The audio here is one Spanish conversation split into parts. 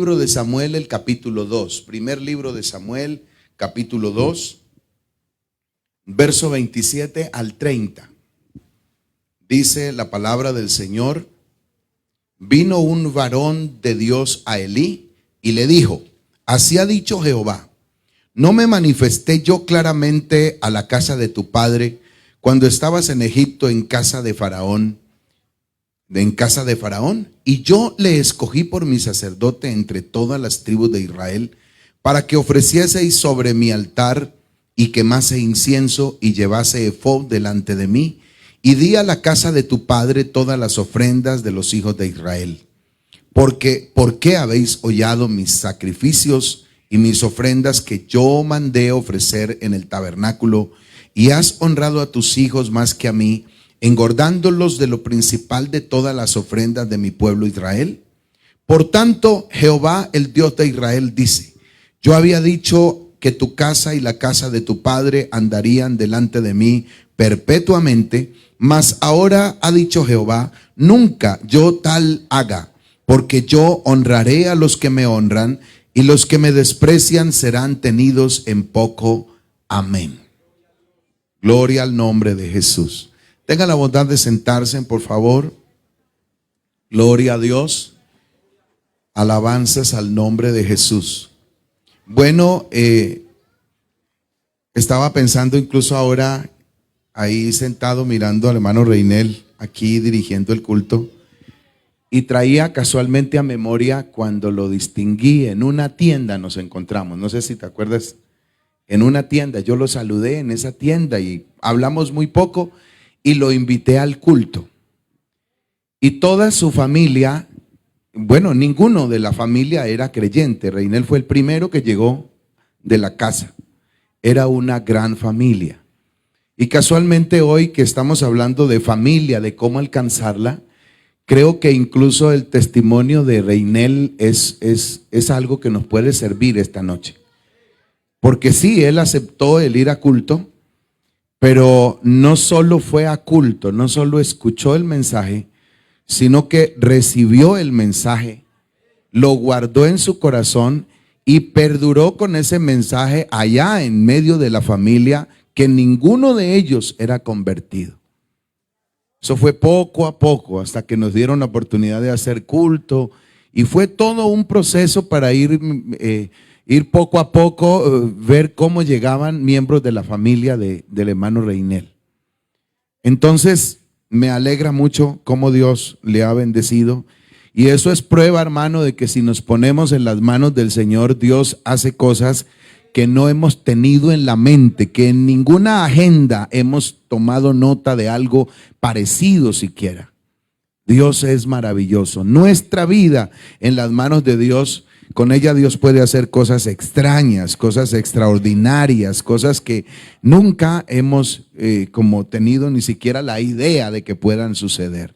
libro de Samuel, el capítulo 2. Primer libro de Samuel, capítulo 2, verso 27 al 30. Dice la palabra del Señor: vino un varón de Dios a Elí y le dijo: así ha dicho Jehová, ¿no me manifesté yo claramente a la casa de tu padre cuando estabas en Egipto en casa de Faraón? Y yo le escogí por mi sacerdote entre todas las tribus de Israel, para que ofrecieseis sobre mi altar y quemase incienso y llevase ephod delante de mí, y di a la casa de tu padre todas las ofrendas de los hijos de Israel. ¿Por qué habéis hollado mis sacrificios y mis ofrendas que yo mandé ofrecer en el tabernáculo, y has honrado a tus hijos más que a mí, engordándolos de lo principal de todas las ofrendas de mi pueblo Israel? Por tanto, Jehová, el Dios de Israel, dice: yo había dicho que tu casa y la casa de tu padre andarían delante de mí perpetuamente, mas ahora ha dicho Jehová: nunca yo tal haga, porque yo honraré a los que me honran, y los que me desprecian serán tenidos en poco. Amén. Gloria al nombre de Jesús. Tenga la bondad de sentarse, por favor. Gloria a Dios. Alabanzas al nombre de Jesús. Bueno, estaba pensando incluso ahora, ahí sentado mirando al hermano Reinel, aquí dirigiendo el culto, y traía casualmente a memoria cuando lo distinguí en una tienda. Nos encontramos, no sé si te acuerdas, en una tienda. Yo lo saludé en esa tienda y hablamos muy poco, y lo invité al culto. Y toda su familia, bueno, ninguno de la familia era creyente. Reinel fue el primero que llegó de la casa. Era una gran familia. Y casualmente hoy que estamos hablando de familia, de cómo alcanzarla, creo que incluso el testimonio de Reinel es algo que nos puede servir esta noche. Porque sí, él aceptó el ir a culto, pero no solo fue a culto, no solo escuchó el mensaje, sino que recibió el mensaje, lo guardó en su corazón y perduró con ese mensaje allá en medio de la familia, que ninguno de ellos era convertido. Eso fue poco a poco, hasta que nos dieron la oportunidad de hacer culto, y fue todo un proceso para ir poco a poco, ver cómo llegaban miembros de la familia del hermano Reinel. Entonces, me alegra mucho cómo Dios le ha bendecido, y eso es prueba, hermano, de que si nos ponemos en las manos del Señor, Dios hace cosas que no hemos tenido en la mente, que en ninguna agenda hemos tomado nota de algo parecido siquiera. Dios es maravilloso. Nuestra vida en las manos de Dios, con ella Dios puede hacer cosas extrañas, cosas extraordinarias, cosas que nunca hemos como tenido ni siquiera la idea de que puedan suceder.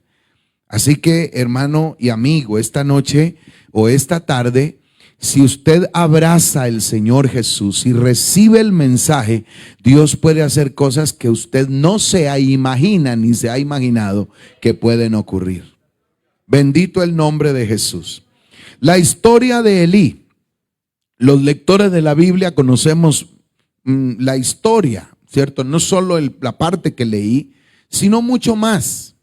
Así que, hermano y amigo, esta noche o esta tarde, si usted abraza al Señor Jesús y recibe el mensaje, Dios puede hacer cosas que usted no se imagina ni se ha imaginado que pueden ocurrir. Bendito el nombre de Jesús. La historia de Elí. Los lectores de la Biblia conocemos la historia, ¿cierto? No solo la parte que leí, sino mucho más.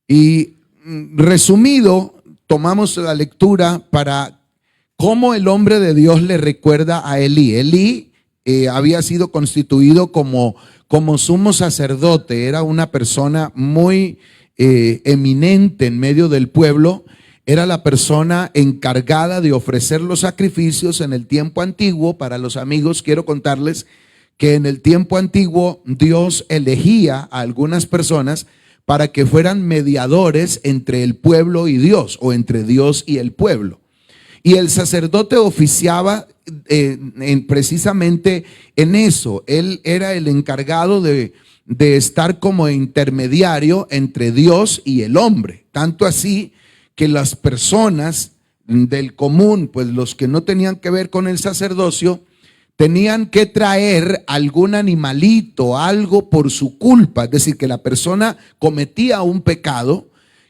Y resumido, tomamos la lectura para cómo el hombre de Dios le recuerda a Elí. Elí había sido constituido como sumo sacerdote. Era una persona muy eminente en medio del pueblo. Era la persona encargada de ofrecer los sacrificios en el tiempo antiguo. Para los amigos, quiero contarles que en el tiempo antiguo Dios elegía a algunas personas para que fueran mediadores entre el pueblo y Dios, o entre Dios y el pueblo. Y el sacerdote oficiaba precisamente en eso. Él era el encargado de estar como intermediario entre Dios y el hombre. Tanto así que las personas del común, pues los que no tenían que ver con el sacerdocio, tenían que traer algún animalito, algo por su culpa. Es decir, que la persona cometía un pecado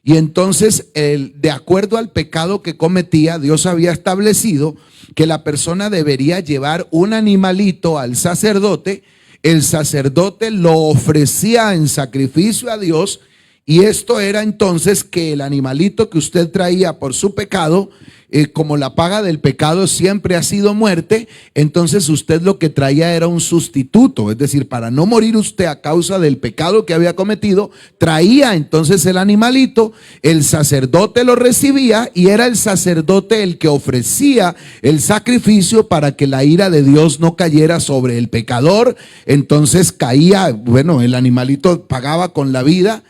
Y entonces, de acuerdo al pecado que cometía, Dios había establecido que la persona debería llevar un animalito al sacerdote. El sacerdote lo ofrecía en sacrificio a Dios, y esto era entonces que el animalito que usted traía por su pecado, como la paga del pecado siempre ha sido muerte, entonces usted lo que traía era un sustituto, es decir, para no morir usted a causa del pecado que había cometido, traía entonces el animalito, el sacerdote lo recibía y era el sacerdote el que ofrecía el sacrificio para que la ira de Dios no cayera sobre el pecador. Entonces caía, bueno, el animalito pagaba con la vida,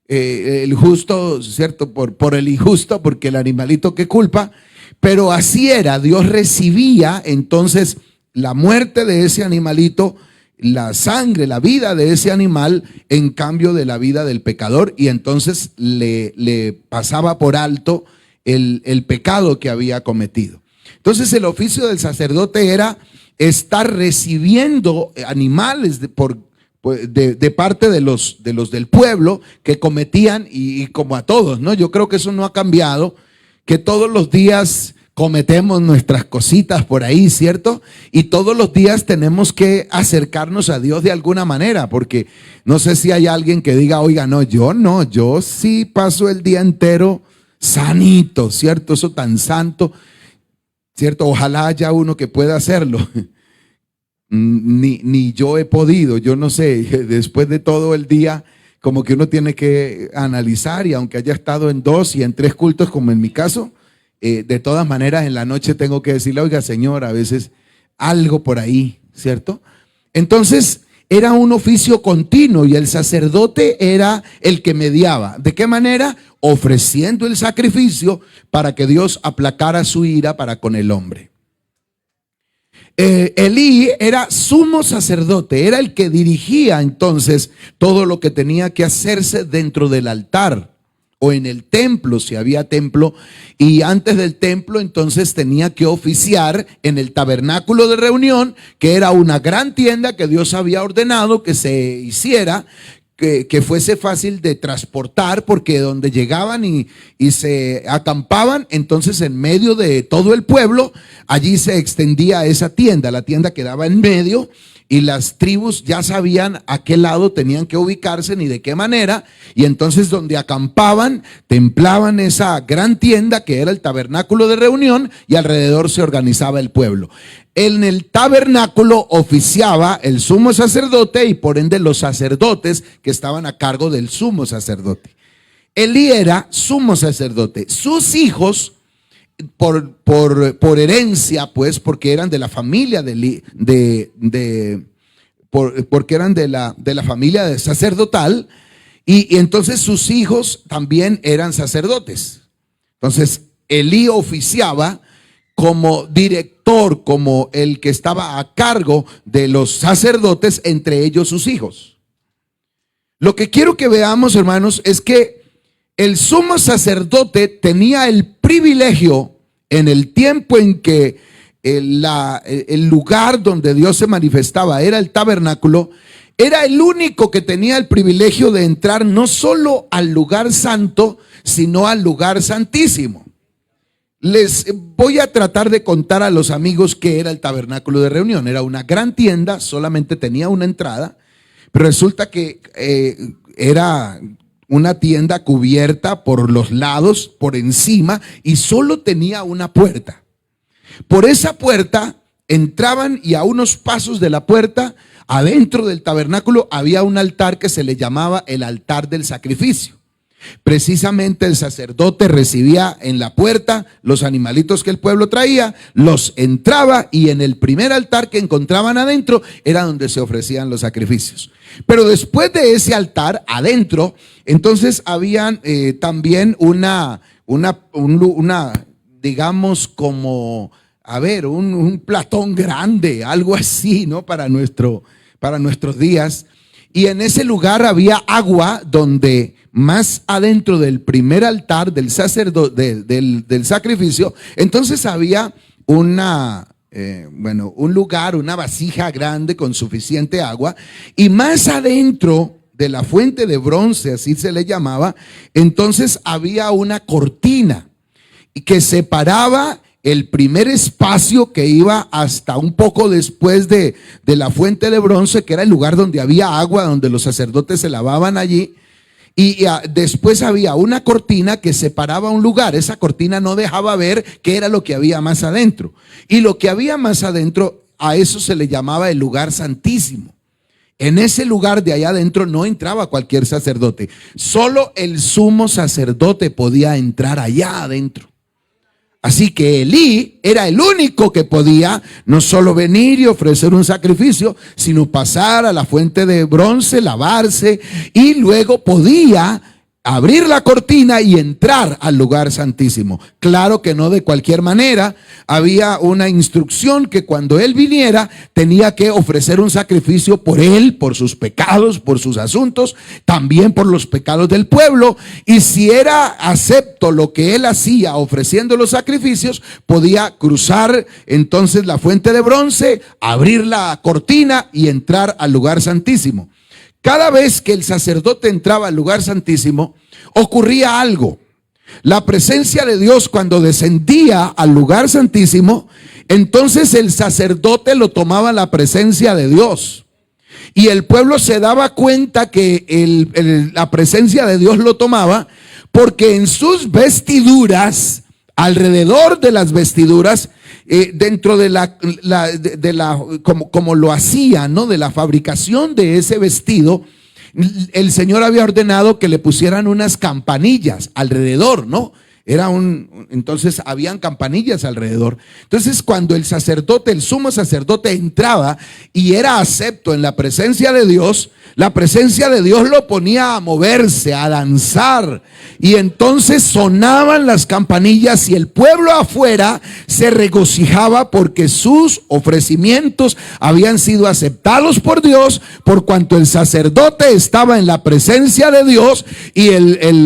el justo, ¿cierto? Por el injusto, porque el animalito que culpa. Pero así era, Dios recibía entonces la muerte de ese animalito, la sangre, la vida de ese animal en cambio de la vida del pecador, y entonces le pasaba por alto el pecado que había cometido. Entonces el oficio del sacerdote era estar recibiendo animales de parte de los del pueblo que cometían, y como a todos, ¿no? Yo creo que eso no ha cambiado, que todos los días cometemos nuestras cositas por ahí, ¿cierto? Y todos los días tenemos que acercarnos a Dios de alguna manera, porque no sé si hay alguien que diga, oiga, no, yo sí paso el día entero sanito, ¿cierto? Eso tan santo, ¿cierto? Ojalá haya uno que pueda hacerlo. Ni yo he podido, yo no sé, después de todo el día, como que uno tiene que analizar, y aunque haya estado en 2 y en 3 cultos, como en mi caso, de todas maneras en la noche tengo que decirle, oiga, Señor, a veces algo por ahí, ¿cierto? Entonces era un oficio continuo, y el sacerdote era el que mediaba. ¿De qué manera? Ofreciendo el sacrificio para que Dios aplacara su ira para con el hombre. Elí era sumo sacerdote, era el que dirigía entonces todo lo que tenía que hacerse dentro del altar o en el templo, si había templo, y antes del templo entonces tenía que oficiar en el tabernáculo de reunión, que era una gran tienda que Dios había ordenado que se hiciera, que fuese fácil de transportar, porque donde llegaban y se acampaban, entonces en medio de todo el pueblo, allí se extendía esa tienda. La tienda quedaba en medio, y las tribus ya sabían a qué lado tenían que ubicarse ni de qué manera, y entonces donde acampaban, templaban esa gran tienda que era el tabernáculo de reunión, y alrededor se organizaba el pueblo. En el tabernáculo oficiaba el sumo sacerdote, y por ende los sacerdotes que estaban a cargo del sumo sacerdote. Elí era sumo sacerdote. Sus hijos, por herencia, pues, porque eran de la familia porque eran de la familia de sacerdotal, y entonces sus hijos también eran sacerdotes. Entonces Elí oficiaba como director, como el que estaba a cargo de los sacerdotes, entre ellos sus hijos. Lo que quiero que veamos, hermanos, es que el sumo sacerdote tenía el privilegio, en el tiempo en que el lugar donde Dios se manifestaba era el tabernáculo, era el único que tenía el privilegio de entrar no solo al lugar santo, sino al lugar santísimo. Les voy a tratar de contar a los amigos qué era el tabernáculo de reunión. Era una gran tienda, solamente tenía una entrada, pero resulta que era una tienda cubierta por los lados, por encima, y solo tenía una puerta. Por esa puerta entraban, y a unos pasos de la puerta, adentro del tabernáculo, había un altar que se le llamaba el altar del sacrificio. Precisamente el sacerdote recibía en la puerta los animalitos que el pueblo traía, los entraba, y en el primer altar que encontraban adentro era donde se ofrecían los sacrificios. Pero después de ese altar adentro, entonces habían también una digamos como, un platón grande, algo así, ¿no? Para nuestros días. Y en ese lugar había agua, donde más adentro del primer altar del sacerdote, del sacrificio, entonces había un lugar, una vasija grande con suficiente agua, y más adentro de la fuente de bronce, así se le llamaba, entonces había una cortina que separaba el primer espacio que iba hasta un poco después de la fuente de bronce, que era el lugar donde había agua, donde los sacerdotes se lavaban allí. Y después había una cortina que separaba un lugar. Esa cortina no dejaba ver qué era lo que había más adentro. Y lo que había más adentro, a eso se le llamaba el lugar santísimo. En ese lugar de allá adentro no entraba cualquier sacerdote. Solo el sumo sacerdote podía entrar allá adentro. Así que Elí era el único que podía no solo venir y ofrecer un sacrificio, sino pasar a la fuente de bronce, lavarse, y luego podía abrir la cortina y entrar al lugar santísimo. Claro que no de cualquier manera. Había una instrucción que cuando él viniera tenía que ofrecer un sacrificio por él, por sus pecados, por sus asuntos, también por los pecados del pueblo. Y si era acepto lo que él hacía ofreciendo los sacrificios, podía cruzar entonces la fuente de bronce, abrir la cortina y entrar al lugar santísimo. Cada vez que el sacerdote entraba al lugar santísimo, ocurría algo. La presencia de Dios, cuando descendía al lugar santísimo, entonces el sacerdote lo tomaba la presencia de Dios. Y el pueblo se daba cuenta que la presencia de Dios lo tomaba, porque en sus vestiduras, alrededor de las vestiduras, dentro de como lo hacía, ¿no?, de la fabricación de ese vestido, el Señor había ordenado que le pusieran unas campanillas alrededor, ¿no? Entonces habían campanillas alrededor. Entonces cuando el sacerdote, el sumo sacerdote, entraba y era acepto en la presencia de Dios, la presencia de Dios lo ponía a moverse, a danzar, y entonces sonaban las campanillas y el pueblo afuera se regocijaba porque sus ofrecimientos habían sido aceptados por Dios, por cuanto el sacerdote estaba en la presencia de Dios, y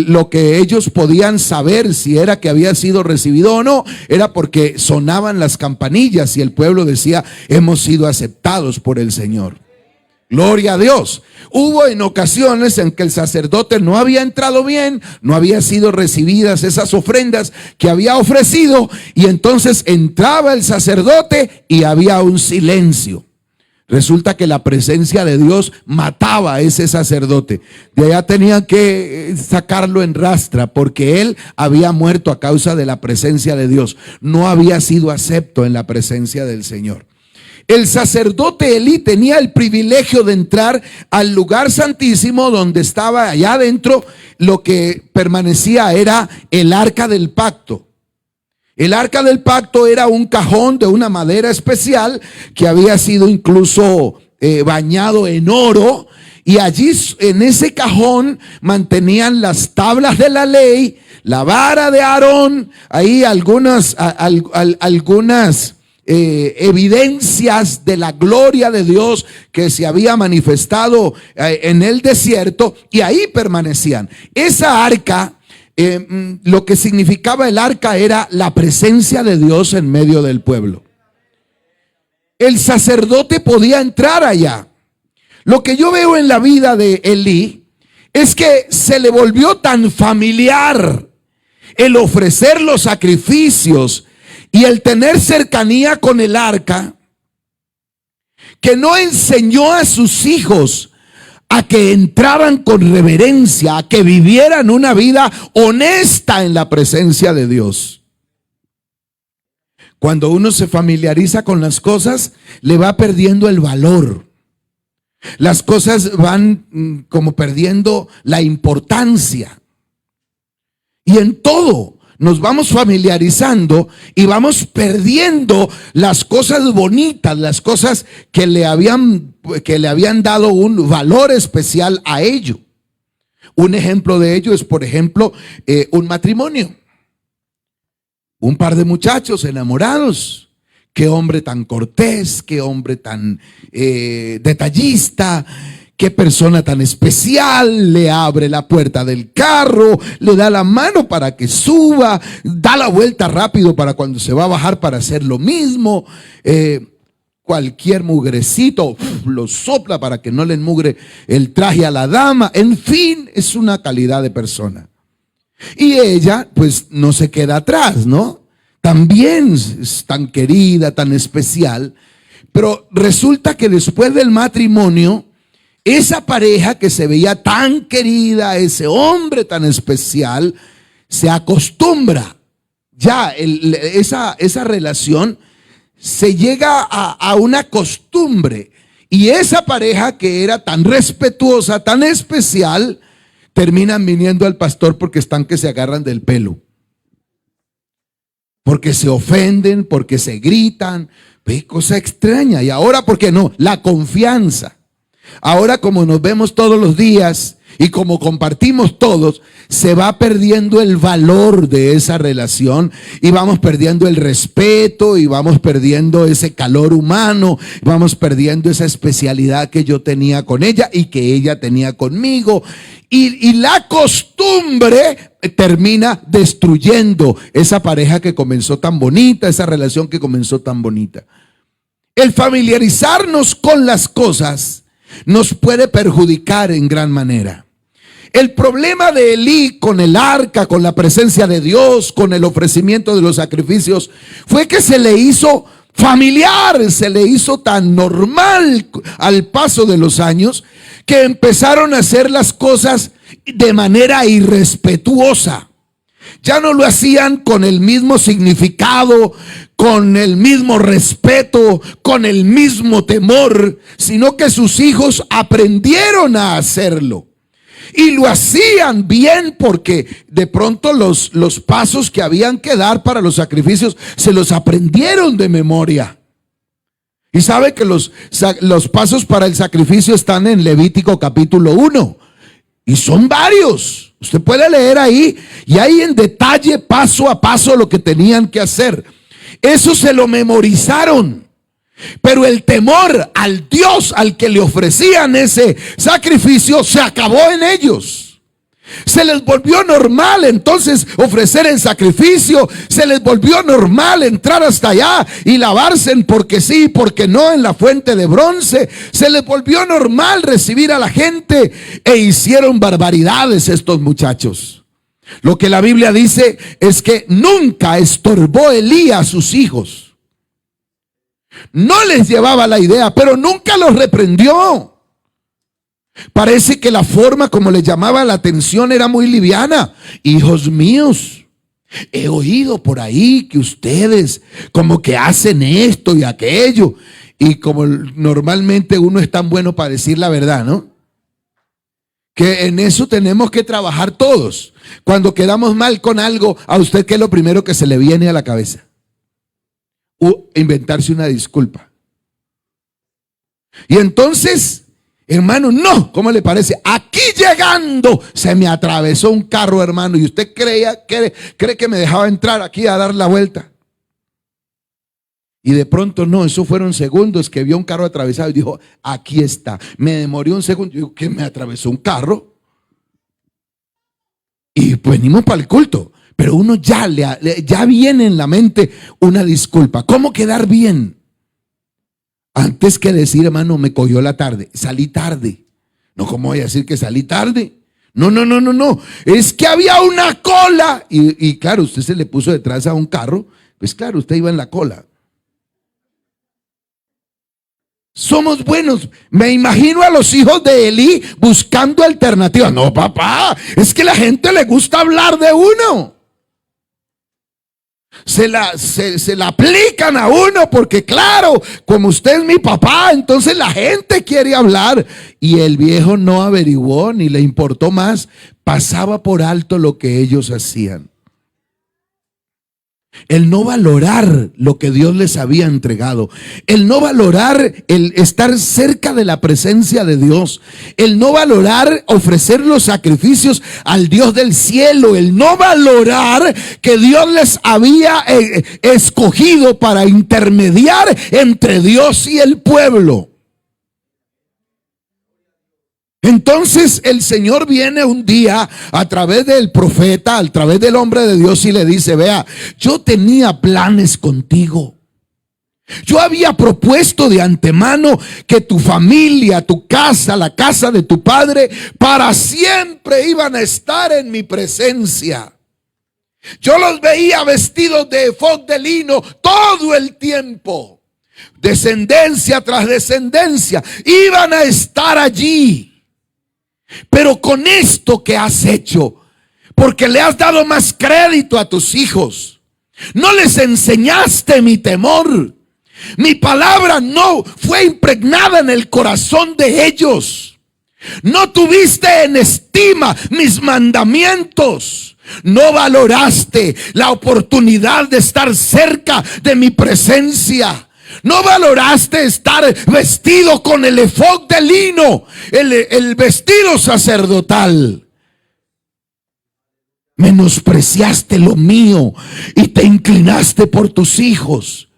lo que ellos podían saber si era que había sido recibido o no, era porque sonaban las campanillas y el pueblo decía: hemos sido aceptados por el Señor. Gloria a Dios. Hubo en ocasiones en que el sacerdote no había entrado bien, no había sido recibidas esas ofrendas que había ofrecido, y entonces entraba el sacerdote y había un silencio. Resulta que la presencia de Dios mataba a ese sacerdote. De allá tenían que sacarlo en rastra, porque él había muerto a causa de la presencia de Dios. No había sido acepto en la presencia del Señor. El sacerdote Elí tenía el privilegio de entrar al lugar santísimo, donde estaba allá adentro. Lo que permanecía era el arca del pacto. El arca del pacto era un cajón de una madera especial que había sido incluso bañado en oro, y allí en ese cajón mantenían las tablas de la ley, la vara de Aarón, ahí algunas evidencias de la gloria de Dios que se había manifestado en el desierto, y ahí permanecían. Esa arca, lo que significaba el arca era la presencia de Dios en medio del pueblo. El sacerdote podía entrar allá. Lo que yo veo en la vida de Elí es que se le volvió tan familiar el ofrecer los sacrificios y el tener cercanía con el arca, que no enseñó a sus hijos a que entraran con reverencia, a que vivieran una vida honesta en la presencia de Dios. Cuando uno se familiariza con las cosas, le va perdiendo el valor. Las cosas van como perdiendo la importancia. Y en todo nos vamos familiarizando y vamos perdiendo las cosas bonitas, las cosas que le habían dado un valor especial a ello. Un ejemplo de ello es, por ejemplo, un matrimonio. Un par de muchachos enamorados. Qué hombre tan cortés, qué hombre tan detallista, qué persona tan especial. Le abre la puerta del carro, le da la mano para que suba, da la vuelta rápido para cuando se va a bajar para hacer lo mismo. cualquier mugrecito, lo sopla para que no le enmugre el traje a la dama. En fin, es una calidad de persona. Y ella pues no se queda atrás, ¿no? También es tan querida, tan especial. Pero resulta que después del matrimonio, esa pareja que se veía tan querida, ese hombre tan especial, se acostumbra. Ya esa relación se llega a una costumbre. Y esa pareja que era tan respetuosa, tan especial, terminan viniendo al pastor porque están que se agarran del pelo. Porque se ofenden, porque se gritan. Ve, cosa extraña. Y ahora, ¿por qué no? La confianza. Ahora, como nos vemos todos los días y como compartimos todos, se va perdiendo el valor de esa relación y vamos perdiendo el respeto y vamos perdiendo ese calor humano, vamos perdiendo esa especialidad que yo tenía con ella y que ella tenía conmigo. Y la costumbre termina destruyendo esa pareja que comenzó tan bonita, esa relación que comenzó tan bonita. El familiarizarnos con las cosas nos puede perjudicar en gran manera. El problema de Elí con el arca, con la presencia de Dios, con el ofrecimiento de los sacrificios, fue que se le hizo familiar, se le hizo tan normal al paso de los años que empezaron a hacer las cosas de manera irrespetuosa. Ya no lo hacían con el mismo significado, con el mismo respeto, con el mismo temor, sino que sus hijos aprendieron a hacerlo. Y lo hacían bien porque de pronto los pasos que habían que dar para los sacrificios se los aprendieron de memoria. Y sabe que los pasos para el sacrificio están en Levítico capítulo 1. Y son varios. Usted puede leer ahí y ahí en detalle, paso a paso, lo que tenían que hacer. Eso se lo memorizaron. Pero el temor al Dios al que le ofrecían ese sacrificio se acabó en ellos. Se les volvió normal entonces ofrecer el sacrificio. Se les volvió normal entrar hasta allá y lavarse porque sí, porque no en la fuente de bronce. Se les volvió normal recibir a la gente e hicieron barbaridades estos muchachos. Lo que la Biblia dice es que nunca estorbó Elí a sus hijos. No les llevaba la idea, pero nunca los reprendió. Parece que la forma como les llamaba la atención era muy liviana. Hijos míos, he oído por ahí que ustedes como que hacen esto y aquello. Y como normalmente uno es tan bueno para decir la verdad, ¿no? Que en eso tenemos que trabajar todos. Cuando quedamos mal con algo, ¿a usted qué es lo primero que se le viene a la cabeza? Inventarse una disculpa. Y entonces, hermano, no, ¿cómo le parece? Aquí llegando se me atravesó un carro, hermano, y usted cree que me dejaba entrar aquí a dar la vuelta. Y de pronto no, eso fueron segundos que vio un carro atravesado y dijo, aquí está. Me demoré un segundo, digo, ¿qué me atravesó un carro? Y pues venimos para el culto. Pero uno ya viene en la mente una disculpa. ¿Cómo quedar bien? Antes que decir, hermano, me cogió la tarde, salí tarde. No, ¿cómo voy a decir que salí tarde? No. Es que había una cola. Y claro, usted se le puso detrás a un carro. Pues claro, usted iba en la cola. Somos buenos. Me imagino a los hijos de Elí buscando alternativas. No, papá, es que a la gente le gusta hablar de uno. Se la aplican a uno porque claro, como usted es mi papá, entonces la gente quiere hablar. Y el viejo no averiguó ni le importó más, pasaba por alto lo que ellos hacían. El no valorar lo que Dios les había entregado, el no valorar el estar cerca de la presencia de Dios, el no valorar ofrecer los sacrificios al Dios del cielo, el no valorar que Dios les había escogido para intermediar entre Dios y el pueblo. Entonces el Señor viene un día a través del profeta, a través del hombre de Dios y le dice, vea, yo tenía planes contigo. Yo había propuesto de antemano que tu familia, tu casa, la casa de tu padre, para siempre iban a estar en mi presencia. Yo los veía vestidos de efod de lino todo el tiempo. Descendencia tras descendencia iban a estar allí. Pero con esto que has hecho, porque le has dado más crédito a tus hijos, no les enseñaste mi temor. Mi palabra no fue impregnada en el corazón de ellos. No tuviste en estima mis mandamientos. No valoraste la oportunidad de estar cerca de mi presencia. No valoraste estar vestido con el efod de lino, el vestido sacerdotal. Menospreciaste lo mío y te inclinaste por tus hijos.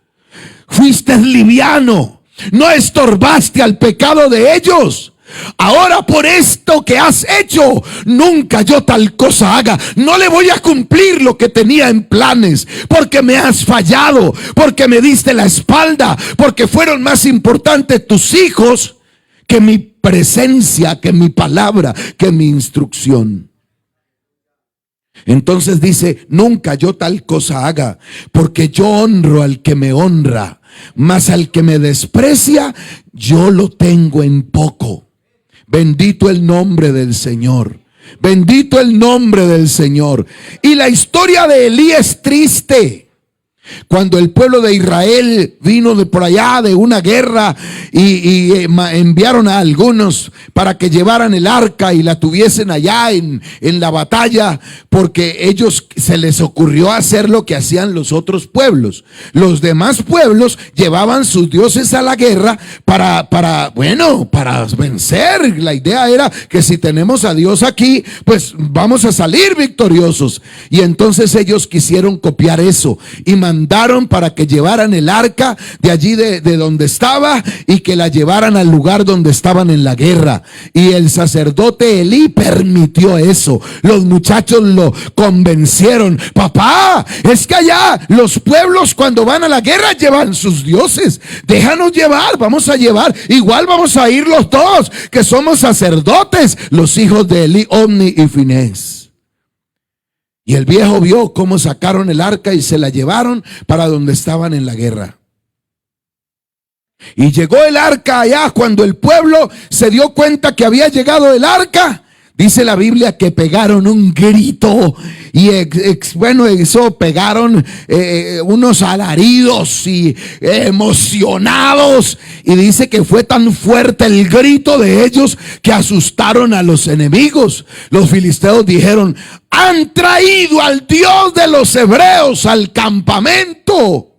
Fuiste liviano, no estorbaste al pecado de ellos. Ahora por esto que has hecho, nunca yo tal cosa haga. No le voy a cumplir lo que tenía en planes, porque me has fallado, porque me diste la espalda, porque fueron más importantes tus hijos que mi presencia, que mi palabra, que mi instrucción. Entonces dice, nunca yo tal cosa haga, porque yo honro al que me honra, mas al que me desprecia, yo lo tengo en poco. Bendito el nombre del Señor. Bendito el nombre del Señor. Y la historia de Elí es triste. Cuando el pueblo de Israel vino de por allá de una guerra y enviaron a algunos para que llevaran el arca y la tuviesen allá en la batalla, porque ellos se les ocurrió hacer lo que hacían los otros pueblos. Los demás pueblos llevaban sus dioses a la guerra para vencer. La idea era que si tenemos a Dios aquí, pues vamos a salir victoriosos. Y entonces ellos quisieron copiar eso y mandaron para que llevaran el arca de allí de donde estaba y que la llevaran al lugar donde estaban en la guerra. Y el sacerdote Elí permitió eso. Los muchachos lo convencieron. Papá, es que allá los pueblos cuando van a la guerra llevan sus dioses. Déjanos llevar, vamos a llevar. Igual vamos a ir los dos, que somos sacerdotes, los hijos de Elí, Omni y Finés. Y el viejo vio cómo sacaron el arca y se la llevaron para donde estaban en la guerra. Y llegó el arca allá. Cuando el pueblo se dio cuenta que había llegado el arca, dice la Biblia que pegaron un grito. Y eso pegaron unos alaridos y emocionados. Y dice que fue tan fuerte el grito de ellos que asustaron a los enemigos. Los filisteos dijeron: han traído al Dios de los hebreos al campamento.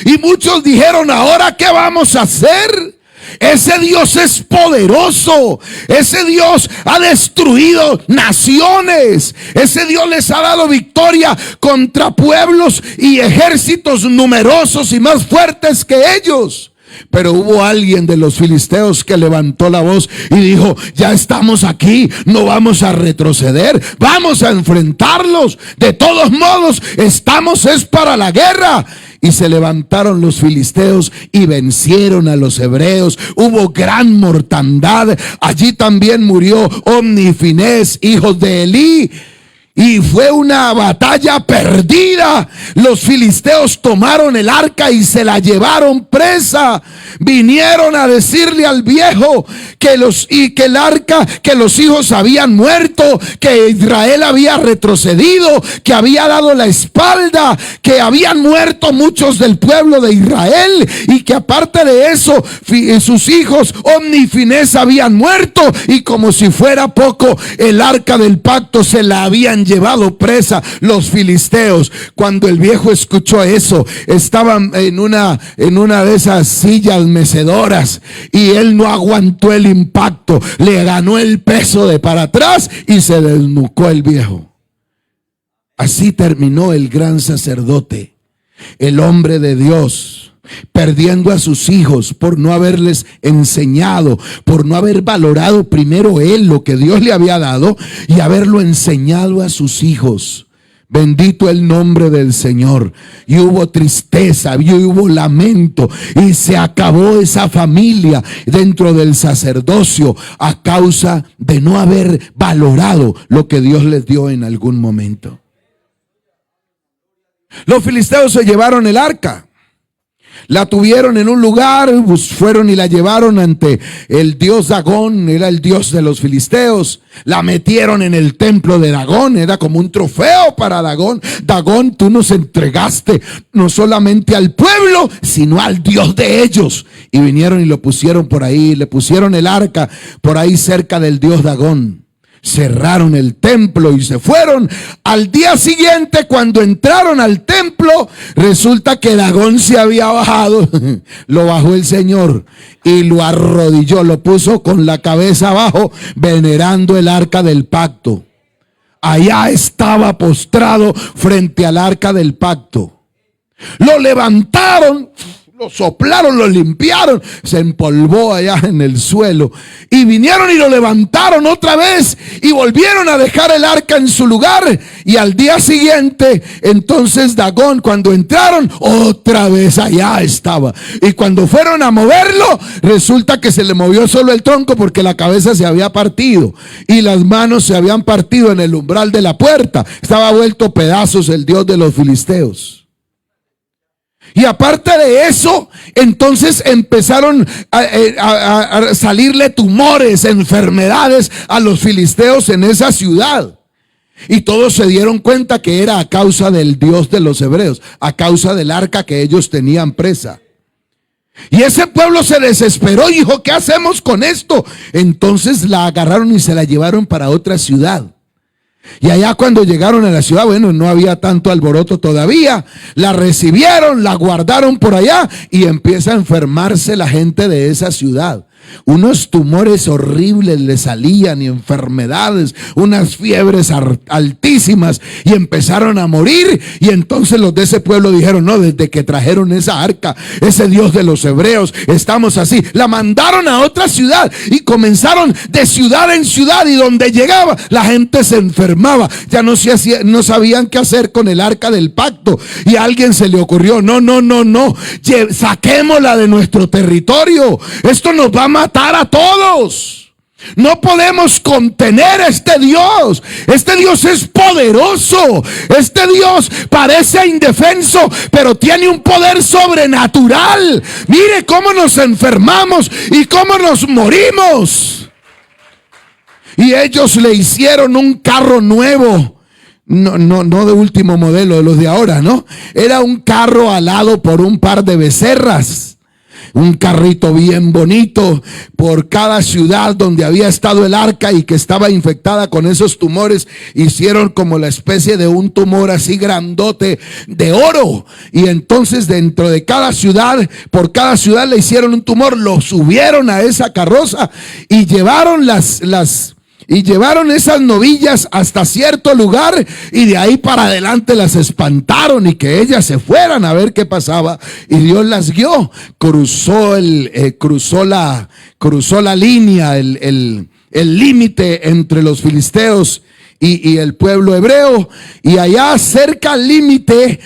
Y muchos dijeron: ¿ahora qué vamos a hacer? Ese Dios es poderoso. Ese Dios ha destruido naciones. Ese Dios les ha dado victoria contra pueblos y ejércitos numerosos y más fuertes que ellos. Pero hubo alguien de los filisteos que levantó la voz y dijo: ya estamos aquí, no vamos a retroceder, vamos a enfrentarlos. De todos modos, estamos es para la guerra. Y se levantaron los filisteos y vencieron a los hebreos. Hubo gran mortandad. Allí también murió Omni y Finés, hijos de Elí. Y fue una batalla perdida. Los filisteos tomaron el arca y se la llevaron presa. Vinieron a decirle al viejo que el arca, que los hijos habían muerto, que Israel había retrocedido, que había dado la espalda, que habían muerto muchos del pueblo de Israel y que aparte de eso sus hijos Omni y Finés habían muerto. Y como si fuera poco, el arca del pacto se la habían llevado presa los filisteos. Cuando el viejo escuchó eso, estaban en una de esas sillas mecedoras y él no aguantó el impacto, le ganó el peso de para atrás y se desnucó el viejo. Así terminó el gran sacerdote, el hombre de Dios, perdiendo a sus hijos por no haberles enseñado, por no haber valorado primero él lo que Dios le había dado y haberlo enseñado a sus hijos. Bendito el nombre del Señor. Y hubo tristeza, y hubo lamento, y se acabó esa familia dentro del sacerdocio a causa de no haber valorado lo que Dios les dio en algún momento. Los filisteos se llevaron el arca. La tuvieron en un lugar, pues fueron y la llevaron ante el dios Dagón, era el dios de los filisteos. La metieron en el templo de Dagón, era como un trofeo para Dagón. Dagón, tú nos entregaste no solamente al pueblo, sino al dios de ellos. Y vinieron y lo pusieron por ahí, le pusieron el arca por ahí cerca del dios Dagón. Cerraron el templo y se fueron. Al día siguiente, cuando entraron al templo, resulta que Dagón se había bajado. Lo bajó el Señor y lo arrodilló, lo puso con la cabeza abajo, venerando el arca del pacto. Allá estaba postrado frente al arca del pacto. Lo levantaron, lo soplaron, lo limpiaron, se empolvó allá en el suelo. Y vinieron y lo levantaron otra vez y volvieron a dejar el arca en su lugar. Y al día siguiente, entonces Dagón, cuando entraron, otra vez allá estaba. Y cuando fueron a moverlo, resulta que se le movió solo el tronco porque la cabeza se había partido y las manos se habían partido en el umbral de la puerta. Estaba vuelto pedazos el dios de los filisteos. Y aparte de eso, entonces empezaron a salirle tumores, enfermedades a los filisteos en esa ciudad. Y todos se dieron cuenta que era a causa del Dios de los hebreos, a causa del arca que ellos tenían presa. Y ese pueblo se desesperó y dijo, ¿qué hacemos con esto? Entonces la agarraron y se la llevaron para otra ciudad. Y allá cuando llegaron a la ciudad, bueno, no había tanto alboroto todavía. La recibieron, la guardaron por allá y empieza a enfermarse la gente de esa ciudad. Unos tumores horribles le salían y enfermedades, unas fiebres altísimas y empezaron a morir. Y entonces los de ese pueblo dijeron, no, desde que trajeron esa arca, ese Dios de los hebreos, estamos así. La mandaron a otra ciudad y comenzaron de ciudad en ciudad, y donde llegaba la gente se enfermaba. Ya no sabían qué hacer con el arca del pacto. Y a alguien se le ocurrió, no, saquémosla de nuestro territorio. Esto nos va a matar a todos. No podemos contener a este Dios. Este Dios es poderoso. Este Dios parece indefenso, pero tiene un poder sobrenatural. Mire cómo nos enfermamos y cómo nos morimos. Y ellos le hicieron un carro nuevo. No de último modelo, de los de ahora, ¿no? Era un carro alado por un par de becerras. Un carrito bien bonito. Por cada ciudad donde había estado el arca y que estaba infectada con esos tumores, hicieron como la especie de un tumor así grandote de oro. Y entonces dentro de cada ciudad, por cada ciudad le hicieron un tumor. Lo subieron a esa carroza y llevaron llevaron esas novillas hasta cierto lugar, y de ahí para adelante las espantaron y que ellas se fueran a ver qué pasaba. Y Dios las guió. Cruzó la línea, el límite entre los filisteos y el pueblo hebreo. Y allá cerca al límite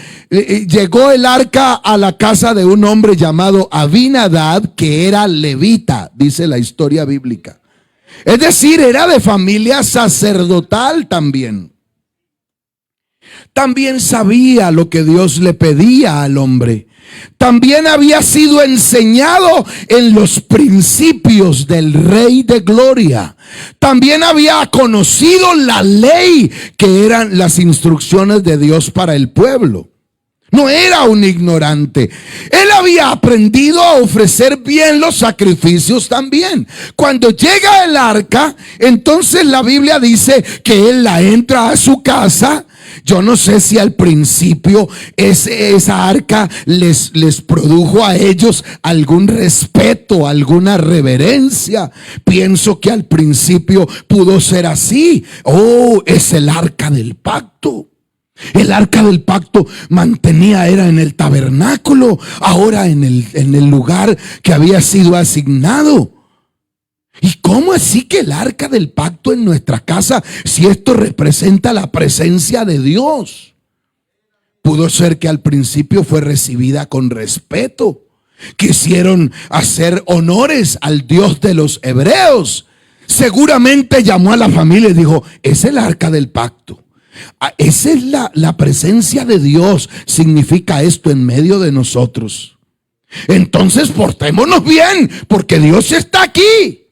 llegó el arca a la casa de un hombre llamado Abinadab, que era levita, dice la historia bíblica. Es decir, era de familia sacerdotal también. También sabía lo que Dios le pedía al hombre. También había sido enseñado en los principios del Rey de Gloria. También había conocido la ley, que eran las instrucciones de Dios para el pueblo. No era un ignorante. Él había aprendido a ofrecer bien los sacrificios también. Cuando llega el arca, entonces la Biblia dice que él la entra a su casa. Yo no sé si al principio esa arca les produjo a ellos algún respeto, alguna reverencia. Pienso que al principio pudo ser así. Oh, es el arca del pacto. El arca del pacto era en el tabernáculo, ahora en el lugar que había sido asignado. ¿Y cómo así que el arca del pacto en nuestra casa, si esto representa la presencia de Dios? Pudo ser que al principio fue recibida con respeto. Quisieron hacer honores al Dios de los hebreos. Seguramente llamó a la familia y dijo: es el arca del pacto. Esa es la presencia de Dios. Significa esto en medio de nosotros. Entonces portémonos bien, porque Dios está aquí.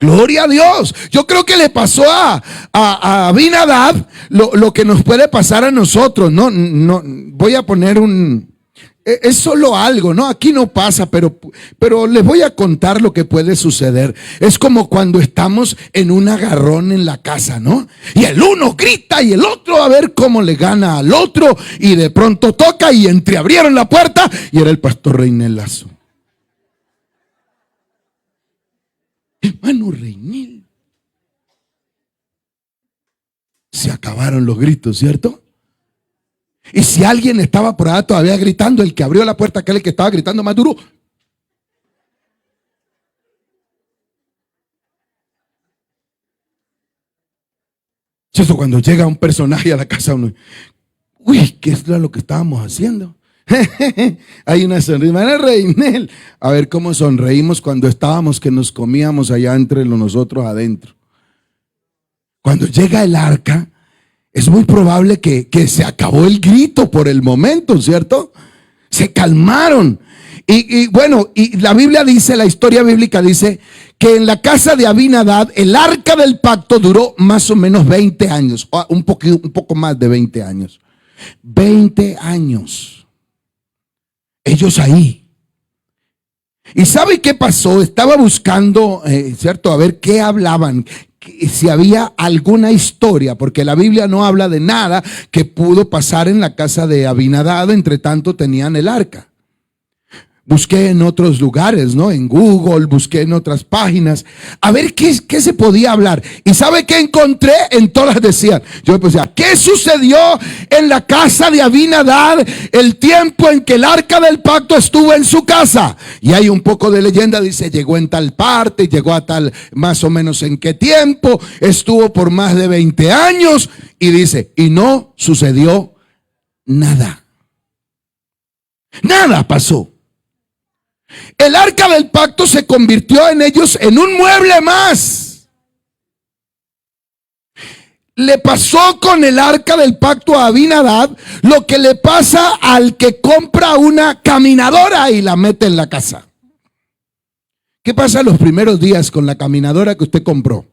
Gloria a Dios. Yo creo que le pasó a Abinadab lo que nos puede pasar a nosotros. No, voy a poner es solo algo, ¿no? Aquí no pasa, pero les voy a contar lo que puede suceder. Es como cuando estamos en un agarrón en la casa, ¿no? Y el uno grita y el otro a ver cómo le gana al otro, y de pronto toca y entreabrieron la puerta y era el pastor Reinel Lazo. Hermano Reinel. Se acabaron los gritos, ¿cierto? Y si alguien estaba por allá todavía gritando, el que abrió la puerta, aquel que estaba gritando más duro. Eso cuando llega un personaje a la casa, uno, uy, ¿qué es lo que estábamos haciendo? Hay una sonrisa, hermana Reinel. A ver cómo sonreímos cuando estábamos, que nos comíamos allá entre nosotros adentro. Cuando llega el arca, es muy probable que se acabó el grito por el momento, ¿cierto? Se calmaron. Y bueno, y la Biblia dice, la historia bíblica dice que en la casa de Abinadab el arca del pacto duró más o menos 20 años, un poco más de 20 años. 20 años. Ellos ahí. ¿Y sabe qué pasó? Estaba buscando, ¿cierto? A ver qué hablaban, si había alguna historia, porque la Biblia no habla de nada que pudo pasar en la casa de Abinadab, entre tanto tenían el arca. Busqué en otros lugares, ¿no? En Google, busqué en otras páginas, a ver qué se podía hablar. ¿Y sabe qué encontré? En todas decían, yo pues decía, ¿qué sucedió en la casa de Abinadab el tiempo en que el arca del pacto estuvo en su casa? Y hay un poco de leyenda, dice, llegó en tal parte, llegó a tal, más o menos en qué tiempo, estuvo por más de 20 años, y dice, y no sucedió nada. Nada pasó. El arca del pacto se convirtió en ellos en un mueble más. Le pasó con el arca del pacto a Abinadab lo que le pasa al que compra una caminadora y la mete en la casa. ¿Qué pasa los primeros días con la caminadora que usted compró?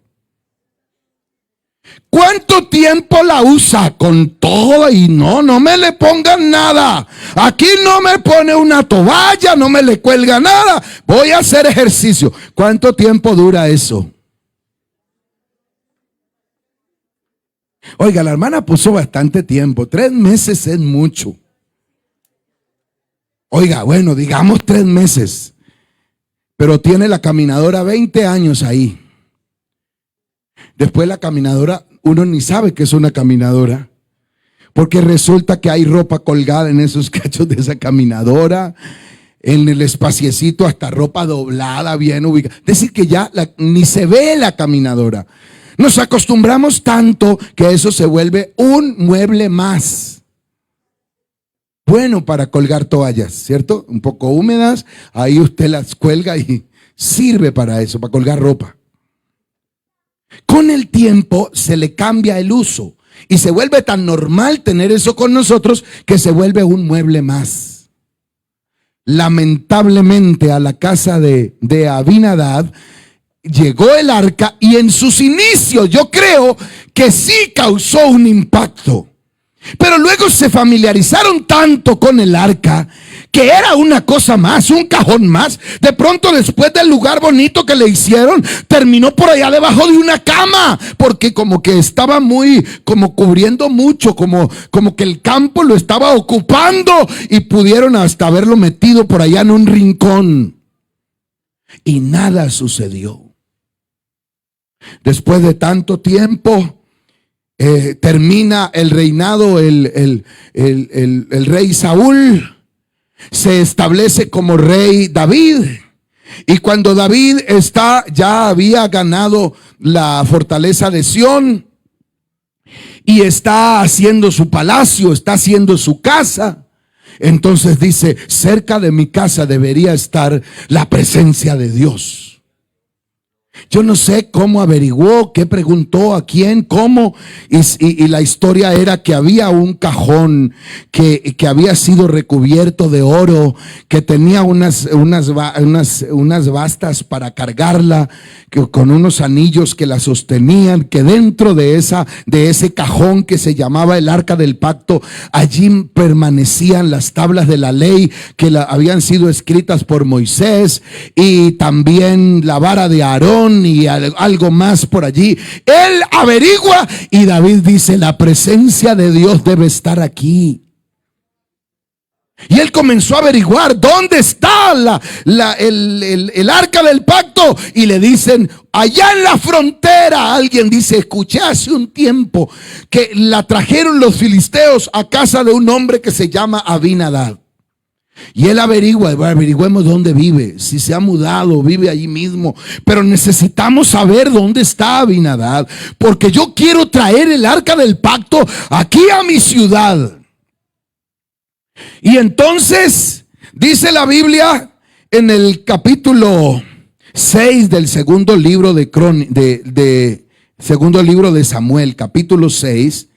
¿Cuánto tiempo la usa? Con todo y no me le pongan nada. Aquí no me pone una toalla, no me le cuelga nada. Voy a hacer ejercicio. ¿Cuánto tiempo dura eso? Oiga, la hermana puso bastante tiempo. 3 meses es mucho. Oiga, bueno, digamos 3 meses. Pero tiene la caminadora 20 años ahí. Después la caminadora, uno ni sabe que es una caminadora, porque resulta que hay ropa colgada en esos cachos de esa caminadora, en el espaciecito hasta ropa doblada, bien ubicada. Es decir, que ya ni se ve la caminadora. Nos acostumbramos tanto que eso se vuelve un mueble más. Bueno para colgar toallas, ¿cierto? Un poco húmedas, ahí usted las cuelga y sirve para eso, para colgar ropa. Con el tiempo se le cambia el uso y se vuelve tan normal tener eso con nosotros que se vuelve un mueble más. Lamentablemente a la casa de Abinadab llegó el arca y en sus inicios yo creo que sí causó un impacto. Pero luego se familiarizaron tanto con el arca que era una cosa más, un cajón más. De pronto, después del lugar bonito que le hicieron, terminó por allá debajo de una cama, porque como que estaba muy, como cubriendo mucho, como que el campo lo estaba ocupando, y pudieron hasta haberlo metido por allá en un rincón. Y nada sucedió. Después de tanto tiempo, termina el reinado el rey Saúl, se establece como rey David, Y cuando David ya había ganado la fortaleza de Sión y está haciendo su palacio, está haciendo su casa, entonces dice: cerca de mi casa debería estar la presencia de Dios. Yo no sé cómo averiguó, qué preguntó, a quién, cómo, y la historia era que había un cajón que había sido recubierto de oro, que tenía unas bastas para cargarla, con unos anillos que la sostenían, que dentro de ese cajón que se llamaba el Arca del Pacto, allí permanecían las tablas de la ley que habían sido escritas por Moisés, y también la vara de Aarón y algo más por allí. Él averigua y David dice: la presencia de Dios debe estar aquí. Y él comenzó a averiguar dónde está el arca del pacto, y le dicen: allá en la frontera. Alguien dice: escuché hace un tiempo que la trajeron los filisteos a casa de un hombre que se llama Abinadab. Y él averigüemos dónde vive, si se ha mudado, vive allí mismo. Pero necesitamos saber dónde está Abinadab, porque yo quiero traer el arca del pacto aquí a mi ciudad. Y entonces dice la Biblia en el capítulo 6 del segundo libro segundo libro de Samuel, capítulo 6,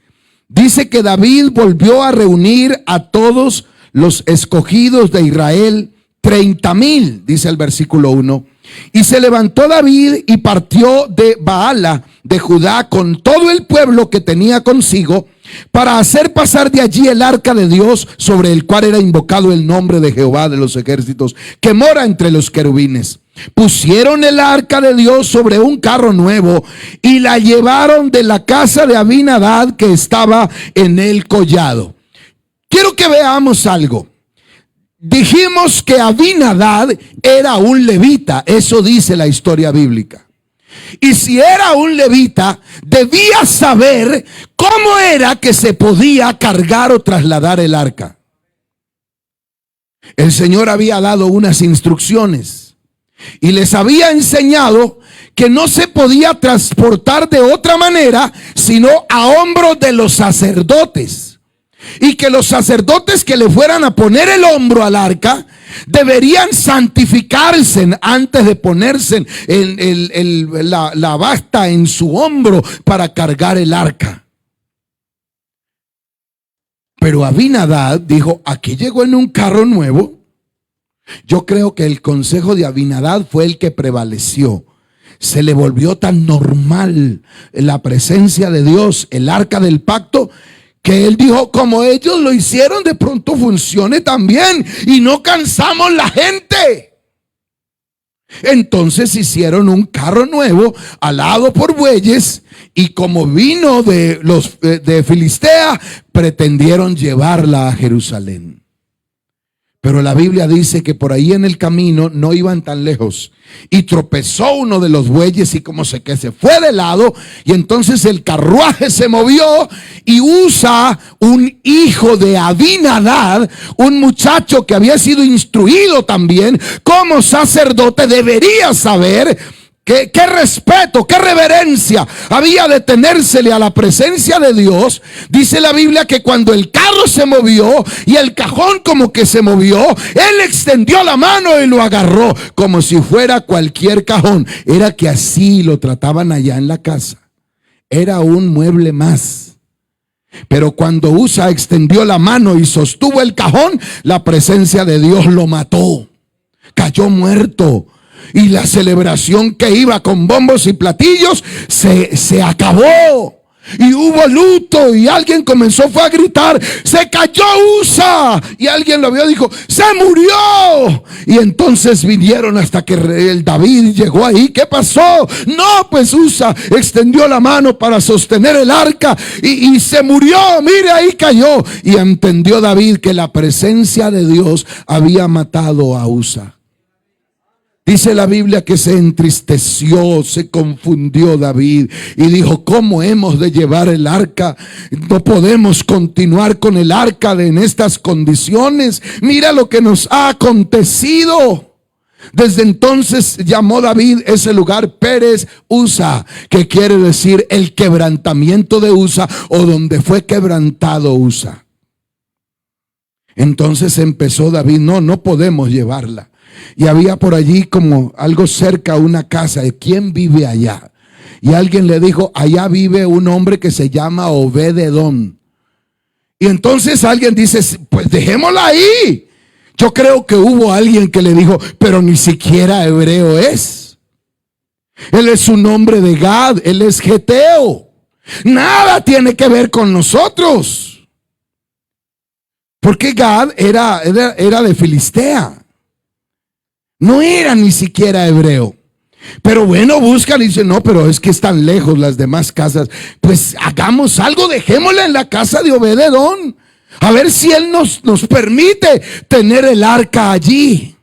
dice que David volvió a reunir a todos los escogidos de Israel, 30,000, dice el versículo 1. Y se levantó David y partió de Baala de Judá con todo el pueblo que tenía consigo, para hacer pasar de allí el arca de Dios, sobre el cual era invocado el nombre de Jehová de los ejércitos, que mora entre los querubines. Pusieron el arca de Dios sobre un carro nuevo y la llevaron de la casa de Abinadab, que estaba en el collado. Quiero que veamos algo. Dijimos que Abinadab era un levita, eso dice la historia bíblica. Y si era un levita, debía saber cómo era que se podía cargar o trasladar el arca. El Señor había dado unas instrucciones y les había enseñado que no se podía transportar de otra manera sino a hombros de los sacerdotes. Y que los sacerdotes que le fueran a poner el hombro al arca deberían santificarse antes de ponerse la basta en su hombro para cargar el arca. Pero Abinadab dijo: aquí llegó en un carro nuevo. Yo creo que el consejo de Abinadab fue el que prevaleció. Se le volvió tan normal la presencia de Dios, el arca del pacto, que él dijo: como ellos lo hicieron, de pronto funcione también y no cansamos la gente. Entonces hicieron un carro nuevo alado por bueyes, y como vino de Filistea, pretendieron llevarla a Jerusalén. Pero la Biblia dice que por ahí en el camino no iban tan lejos, y tropezó uno de los bueyes y como que se fue de lado, y entonces el carruaje se movió, y Usa, un hijo de Abinadab, un muchacho que había sido instruido también como sacerdote, debería saber qué respeto, qué reverencia había de tenérsele a la presencia de Dios. Dice la Biblia que cuando el carro se movió y el cajón como que se movió, él extendió la mano y lo agarró como si fuera cualquier cajón. Era que así lo trataban allá en la casa. Era un mueble más. Pero cuando Usa extendió la mano y sostuvo el cajón, la presencia de Dios lo mató. Cayó muerto. Y la celebración que iba con bombos y platillos se acabó. Y hubo luto, y alguien fue a gritar: se cayó Usa. Y alguien lo vio y dijo: se murió. Y entonces vinieron hasta que el David llegó ahí. ¿Qué pasó? No, pues Usa extendió la mano para sostener el arca y se murió. Mire, ahí cayó. Y entendió David que la presencia de Dios había matado a Usa. Dice la Biblia que se entristeció, se confundió David y dijo: ¿cómo hemos de llevar el arca? No podemos continuar con el arca en estas condiciones. Mira lo que nos ha acontecido. Desde entonces llamó David ese lugar Pérez Usa, que quiere decir el quebrantamiento de Usa, o donde fue quebrantado Usa. Entonces empezó David, no podemos llevarla. Y había por allí como algo cerca una casa. ¿Quién vive allá? Y alguien le dijo, allá vive un hombre que se llama Obed-Edom. Y entonces alguien dice, pues dejémosla ahí. Yo creo que hubo alguien que le dijo, pero ni siquiera hebreo es. Él es un hombre de Gad, él es geteo. Nada tiene que ver con nosotros. Porque Gad era de Filistea. No era ni siquiera hebreo. Pero bueno, buscan y dicen, no, pero es que están lejos las demás casas. Pues hagamos algo, dejémosla en la casa de Obed-Edom. A ver si él nos permite tener el arca allí.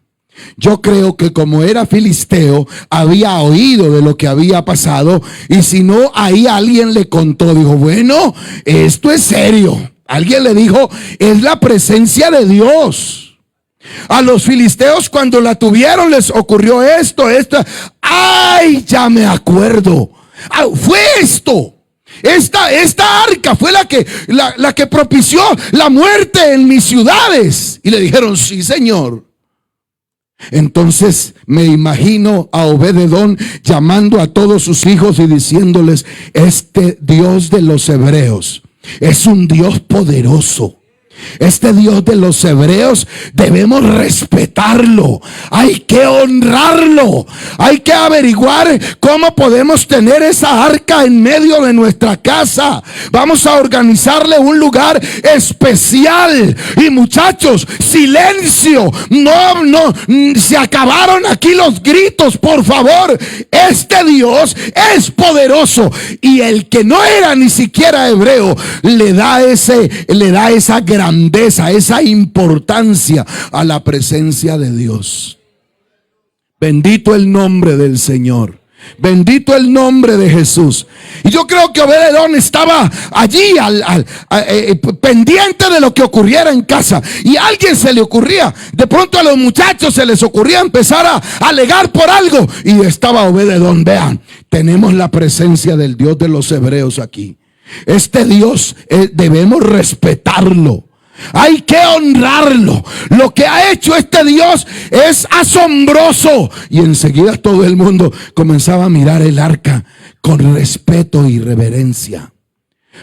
Yo creo que como era filisteo, había oído de lo que había pasado. Y si no, ahí alguien le contó. Dijo, bueno, esto es serio. Alguien le dijo, es la presencia de Dios. A los filisteos cuando la tuvieron les ocurrió esto. Ay, ya me acuerdo. Fue esto. Esta arca fue la que propició la muerte en mis ciudades. Y le dijeron, sí, Señor. Entonces me imagino a Obed-Edom llamando a todos sus hijos y diciéndoles, este Dios de los hebreos es un Dios poderoso. Este Dios de los hebreos debemos respetarlo, hay que honrarlo, hay que averiguar cómo podemos tener esa arca en medio de nuestra casa. Vamos a organizarle un lugar especial. Y muchachos, silencio, no, se acabaron aquí los gritos, por favor. Este Dios es poderoso, y el que no era ni siquiera hebreo le da esa grandeza, esa importancia a la presencia de Dios. Bendito el nombre del Señor. Bendito el nombre de Jesús. Y yo creo que Obed-Edom estaba allí pendiente de lo que ocurriera en casa. Y a alguien se le ocurría, de pronto a los muchachos se les ocurría empezar a alegar por algo. Y estaba Obed-Edom. Vean, tenemos la presencia del Dios de los hebreos aquí. Este Dios debemos respetarlo. Hay que honrarlo. Lo que ha hecho este Dios es asombroso. Y enseguida todo el mundo comenzaba a mirar el arca con respeto y reverencia.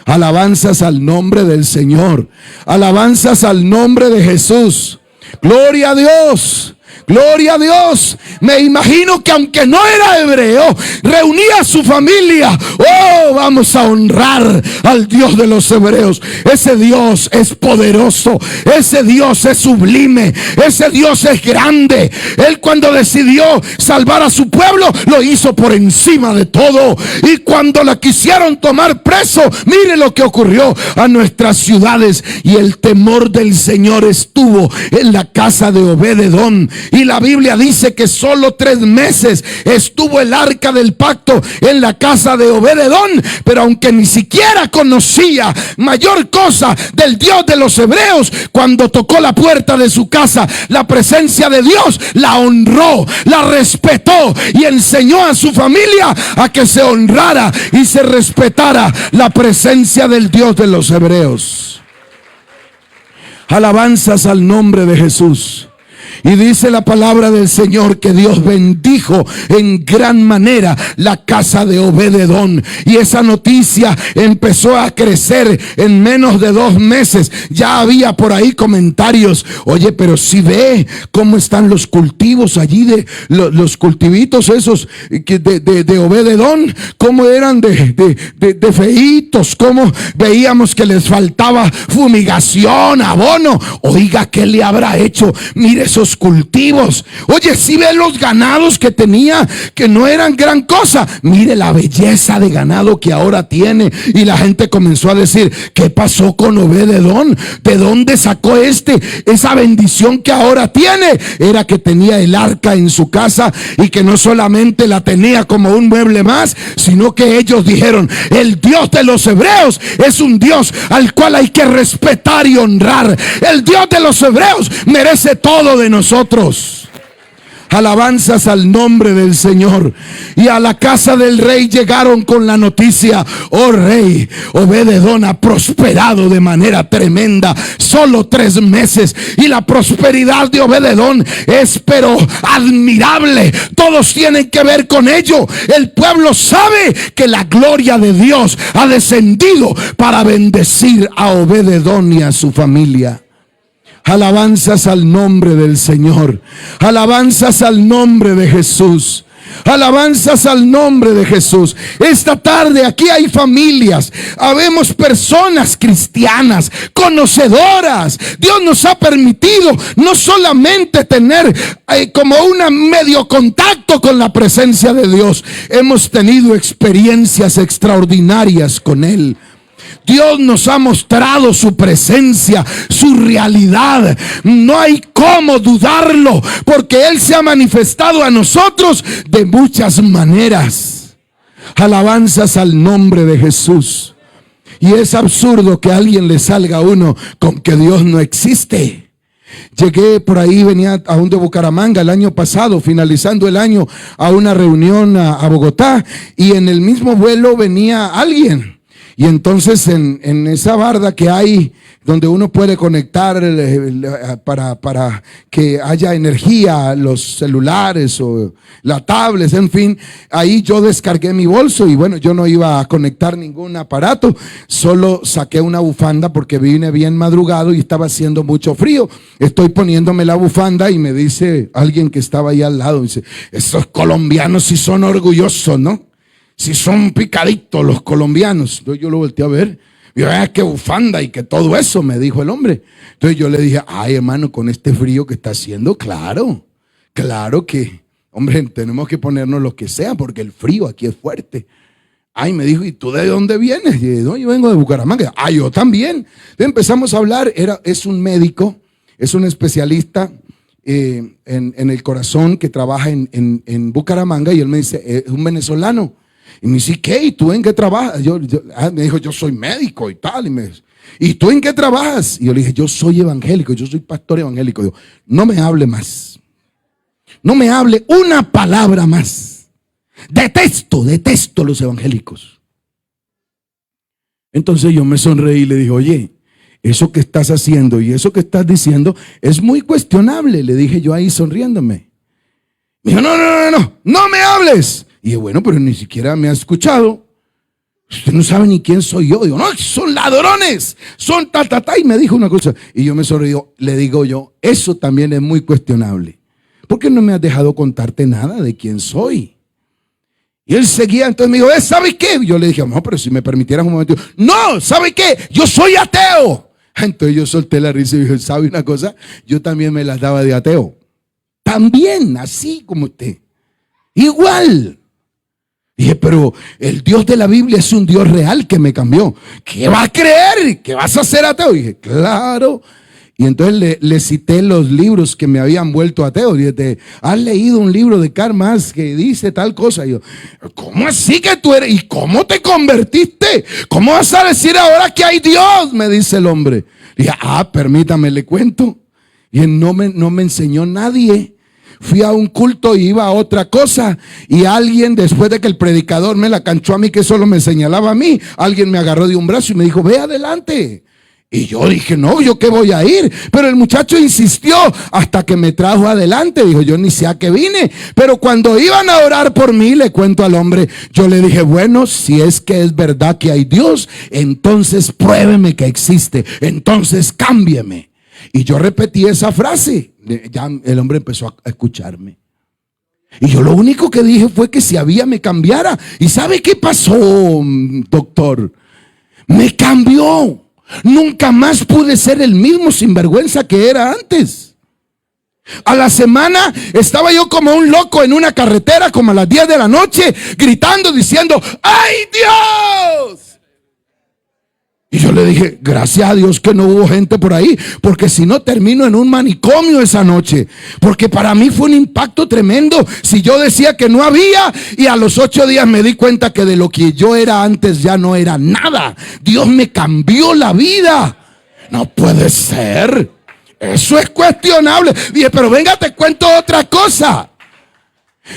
Alabanzas al nombre del Señor. Alabanzas al nombre de Jesús. Gloria a Dios. Gloria a Dios. Me imagino que aunque no era hebreo, reunía a su familia. Oh, vamos a honrar al Dios de los hebreos. Ese Dios es poderoso. Ese Dios es sublime. Ese Dios es grande. Él, cuando decidió salvar a su pueblo, lo hizo por encima de todo. Y cuando la quisieron tomar preso, mire lo que ocurrió a nuestras ciudades. Y el temor del Señor estuvo en la casa de Obed-Edom. Y la Biblia dice que solo 3 meses estuvo el arca del pacto en la casa de Obed-Edom. Pero aunque ni siquiera conocía mayor cosa del Dios de los hebreos, cuando tocó la puerta de su casa, la presencia de Dios la honró, la respetó y enseñó a su familia a que se honrara y se respetara la presencia del Dios de los hebreos. Alabanzas al nombre de Jesús. Y dice la palabra del Señor que Dios bendijo en gran manera la casa de Obed-Edom. Y esa noticia empezó a crecer en menos de 2 meses. Ya había por ahí comentarios. Oye, pero si ve cómo están los cultivos allí, de los cultivitos esos de Obed-Edom, cómo eran de feitos, cómo veíamos que les faltaba fumigación, abono. Oiga, ¿qué le habrá hecho? Mire esos cultivos. Oye, si ve los ganados que tenía, que no eran gran cosa. Mire la belleza de ganado que ahora tiene. Y la gente comenzó a decir, ¿qué pasó con Obed-Edom? ¿De dónde sacó esa bendición que ahora tiene? Era que tenía el arca en su casa, y que no solamente la tenía como un mueble más, sino que ellos dijeron, el Dios de los hebreos es un Dios al cual hay que respetar y honrar. El Dios de los hebreos merece todo de nosotros. Alabanzas al nombre del Señor. Y a la casa del rey llegaron con la noticia: oh rey, Obed-edom ha prosperado de manera tremenda. Solo 3 meses y la prosperidad de Obed-edom es pero admirable. Todos tienen que ver con ello. El pueblo sabe que la gloria de Dios ha descendido para bendecir a Obed-edom y a su familia. Alabanzas al nombre del Señor. Alabanzas al nombre de Jesús. Alabanzas al nombre de Jesús. Esta tarde aquí hay familias, habemos personas cristianas, conocedoras. Dios nos ha permitido no solamente tener como un medio contacto con la presencia de Dios, hemos tenido experiencias extraordinarias con Él. Dios nos ha mostrado su presencia, su realidad. No hay cómo dudarlo, porque Él se ha manifestado a nosotros de muchas maneras. Alabanzas al nombre de Jesús. Y es absurdo que a alguien le salga a uno con que Dios no existe. Llegué por ahí, venía aún de Bucaramanga el año pasado, finalizando el año, a una reunión a Bogotá, y en el mismo vuelo venía alguien. Y entonces en esa barda que hay, donde uno puede conectar para que haya energía, los celulares o la tablet, en fin, ahí yo descargué mi bolso y bueno, yo no iba a conectar ningún aparato, solo saqué una bufanda porque vine bien madrugado y estaba haciendo mucho frío. Estoy poniéndome la bufanda y me dice alguien que estaba ahí al lado, dice: estos colombianos sí son orgullosos, ¿no? Si son picaditos los colombianos. Entonces yo lo volteé a ver. Y qué bufanda y que todo eso, me dijo el hombre. Entonces yo le dije: ay, hermano, con este frío que está haciendo, claro que, hombre, tenemos que ponernos lo que sea, porque el frío aquí es fuerte. Ay, me dijo: ¿y tú de dónde vienes? Y dije: no, yo vengo de Bucaramanga. Ah, yo también. Entonces empezamos a hablar. Es un médico, es un especialista en el corazón que trabaja en Bucaramanga. Y él me dice: es un venezolano. Y me dice: ¿qué? ¿Y tú en qué trabajas? Me dijo: yo soy médico y tal. ¿Y tú en qué trabajas? Y yo le dije: yo soy evangélico, yo soy pastor evangélico. Digo: no me hable más. No me hable una palabra más. Detesto los evangélicos. Entonces yo me sonreí y le dije: oye, eso que estás haciendo y eso que estás diciendo es muy cuestionable. Le dije yo ahí sonriéndome. Me dijo: no me hables. Y dije: bueno, pero ni siquiera me ha escuchado. Usted no sabe ni quién soy yo. Digo: no, son ladrones, son Y me dijo una cosa. Y yo me sonreí, le digo yo: eso también es muy cuestionable. ¿Por qué no me has dejado contarte nada de quién soy? Y él seguía, entonces me dijo: ¿sabe qué? Yo le dije: no, pero si me permitieras un momento. No, ¿sabe qué? Yo soy ateo. Entonces yo solté la risa y dije: ¿sabe una cosa? Yo también me las daba de ateo. También, así como usted. Igual. Dije: pero el Dios de la Biblia es un Dios real que me cambió. ¿Qué va a creer? ¿Que vas a ser ateo? Y dije: claro. Y entonces le cité los libros que me habían vuelto ateo. Dije: ¿has leído un libro de Karl Marx que dice tal cosa? Y yo: ¿cómo así que tú eres? ¿Y cómo te convertiste? ¿Cómo vas a decir ahora que hay Dios? Me dice el hombre. Dije: permítame, le cuento. Y no me enseñó nadie. Fui a un culto y iba a otra cosa. Y alguien, después de que el predicador me la canchó a mí, que solo me señalaba a mí, alguien me agarró de un brazo y me dijo: ve adelante. Y yo dije: no, ¿yo qué voy a ir? Pero el muchacho insistió hasta que me trajo adelante. Dijo: yo ni sé a qué vine. Pero cuando iban a orar por mí, le cuento al hombre, yo le dije: bueno, si es que es verdad que hay Dios, entonces pruébeme que existe. Entonces cámbieme. Y yo repetí esa frase. Ya el hombre empezó a escucharme. Y yo lo único que dije fue que si había me cambiara. ¿Y sabe qué pasó, doctor? Me cambió. Nunca más pude ser el mismo sinvergüenza que era antes. A la semana estaba yo como un loco en una carretera, como a las 10 de la noche, gritando, diciendo: ¡ay, Dios! Y yo le dije: gracias a Dios que no hubo gente por ahí, porque si no termino en un manicomio esa noche. Porque para mí fue un impacto tremendo. Si yo decía que no había, y a los 8 días me di cuenta que de lo que yo era antes ya no era nada. Dios me cambió la vida. No puede ser. Eso es cuestionable. Dije: pero venga, te cuento otra cosa.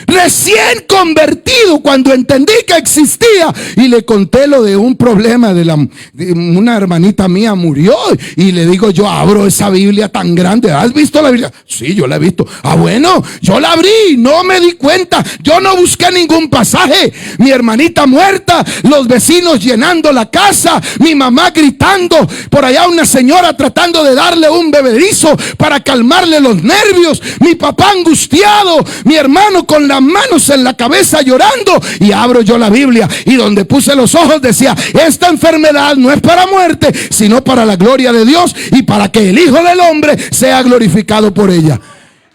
Recién convertido, cuando entendí que existía, y le conté lo de un problema de una hermanita mía murió, y le digo, yo abro esa Biblia tan grande. ¿Has visto la Biblia? Sí, yo la he visto. Ah, bueno, yo la abrí, no me di cuenta, yo no busqué ningún pasaje. Mi hermanita muerta, los vecinos llenando la casa, mi mamá gritando, por allá una señora tratando de darle un bebedizo para calmarle los nervios, mi papá angustiado, mi hermano con las manos en la cabeza llorando, y abro yo la Biblia, y donde puse los ojos decía, esta enfermedad no es para muerte, sino para la gloria de Dios y para que el Hijo del Hombre sea glorificado por ella.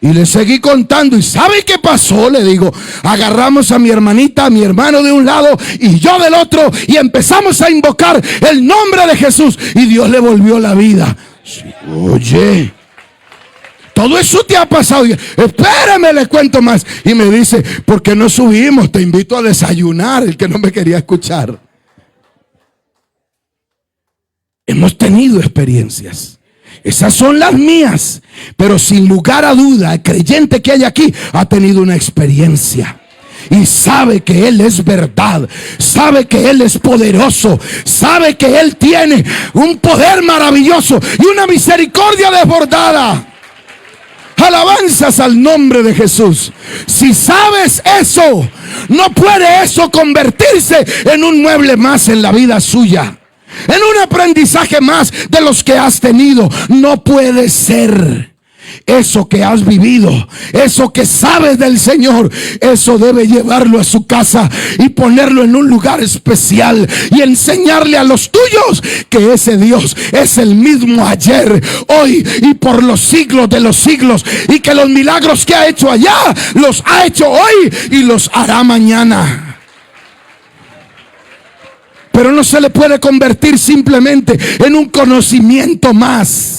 Y le seguí contando, y ¿sabe qué pasó? Le digo, agarramos a mi hermanita, a mi hermano de un lado y yo del otro, y empezamos a invocar el nombre de Jesús, y Dios le volvió la vida. Sí, oye, todo eso te ha pasado. Espérame, le cuento más. Y me dice, ¿por qué no subimos? Te invito a desayunar. El que no me quería escuchar. Hemos tenido experiencias. Esas son las mías. Pero sin lugar a duda, el creyente que hay aquí ha tenido una experiencia. Y sabe que Él es verdad, sabe que Él es poderoso, sabe que Él tiene un poder maravilloso y una misericordia desbordada. Alabanzas al nombre de Jesús. Si sabes eso, no puede eso convertirse en un mueble más en la vida suya, en un aprendizaje más de los que has tenido. No puede ser. Eso que has vivido, eso que sabes del Señor, eso debe llevarlo a su casa y ponerlo en un lugar especial y enseñarle a los tuyos que ese Dios es el mismo ayer, hoy y por los siglos de los siglos, y que los milagros que ha hecho allá los ha hecho hoy y los hará mañana. Pero no se le puede convertir simplemente en un conocimiento más.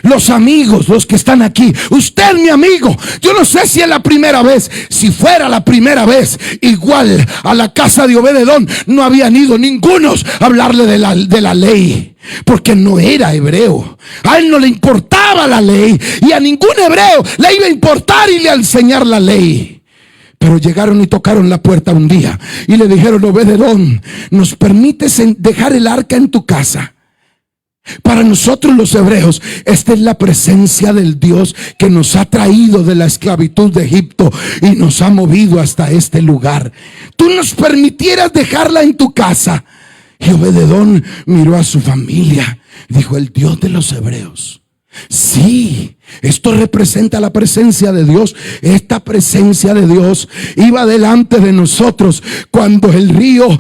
Los amigos, los que están aquí, usted mi amigo, yo no sé si es la primera vez. Si fuera la primera vez, igual a la casa de Obed-Edom no habían ido ningunos a hablarle de la ley, porque no era hebreo. A él no le importaba la ley, y a ningún hebreo le iba a importar y le a enseñar la ley. Pero llegaron y tocaron la puerta un día y le dijeron, Obed-Edom, ¿nos permites dejar el arca en tu casa? Para nosotros los hebreos, esta es la presencia del Dios que nos ha traído de la esclavitud de Egipto y nos ha movido hasta este lugar. ¿Tú nos permitieras dejarla en tu casa? Y Obed-Edom miró a su familia, dijo, el Dios de los hebreos. Sí, esto representa la presencia de Dios. Esta presencia de Dios iba delante de nosotros cuando el río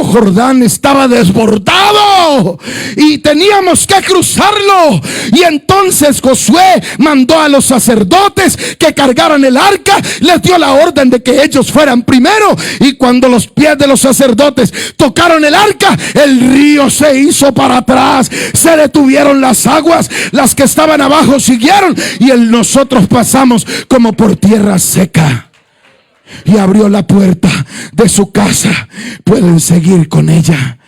Jordán estaba desbordado y teníamos que cruzarlo. Y entonces Josué mandó a los sacerdotes que cargaran el arca, les dio la orden de que ellos fueran primero, y cuando los pies de los sacerdotes tocaron el arca, el río se hizo para atrás, se detuvieron las aguas, las que estaban abajo siguieron, y nosotros pasamos como por tierra seca. Y abrió la puerta de su casa. Pueden seguir con ella.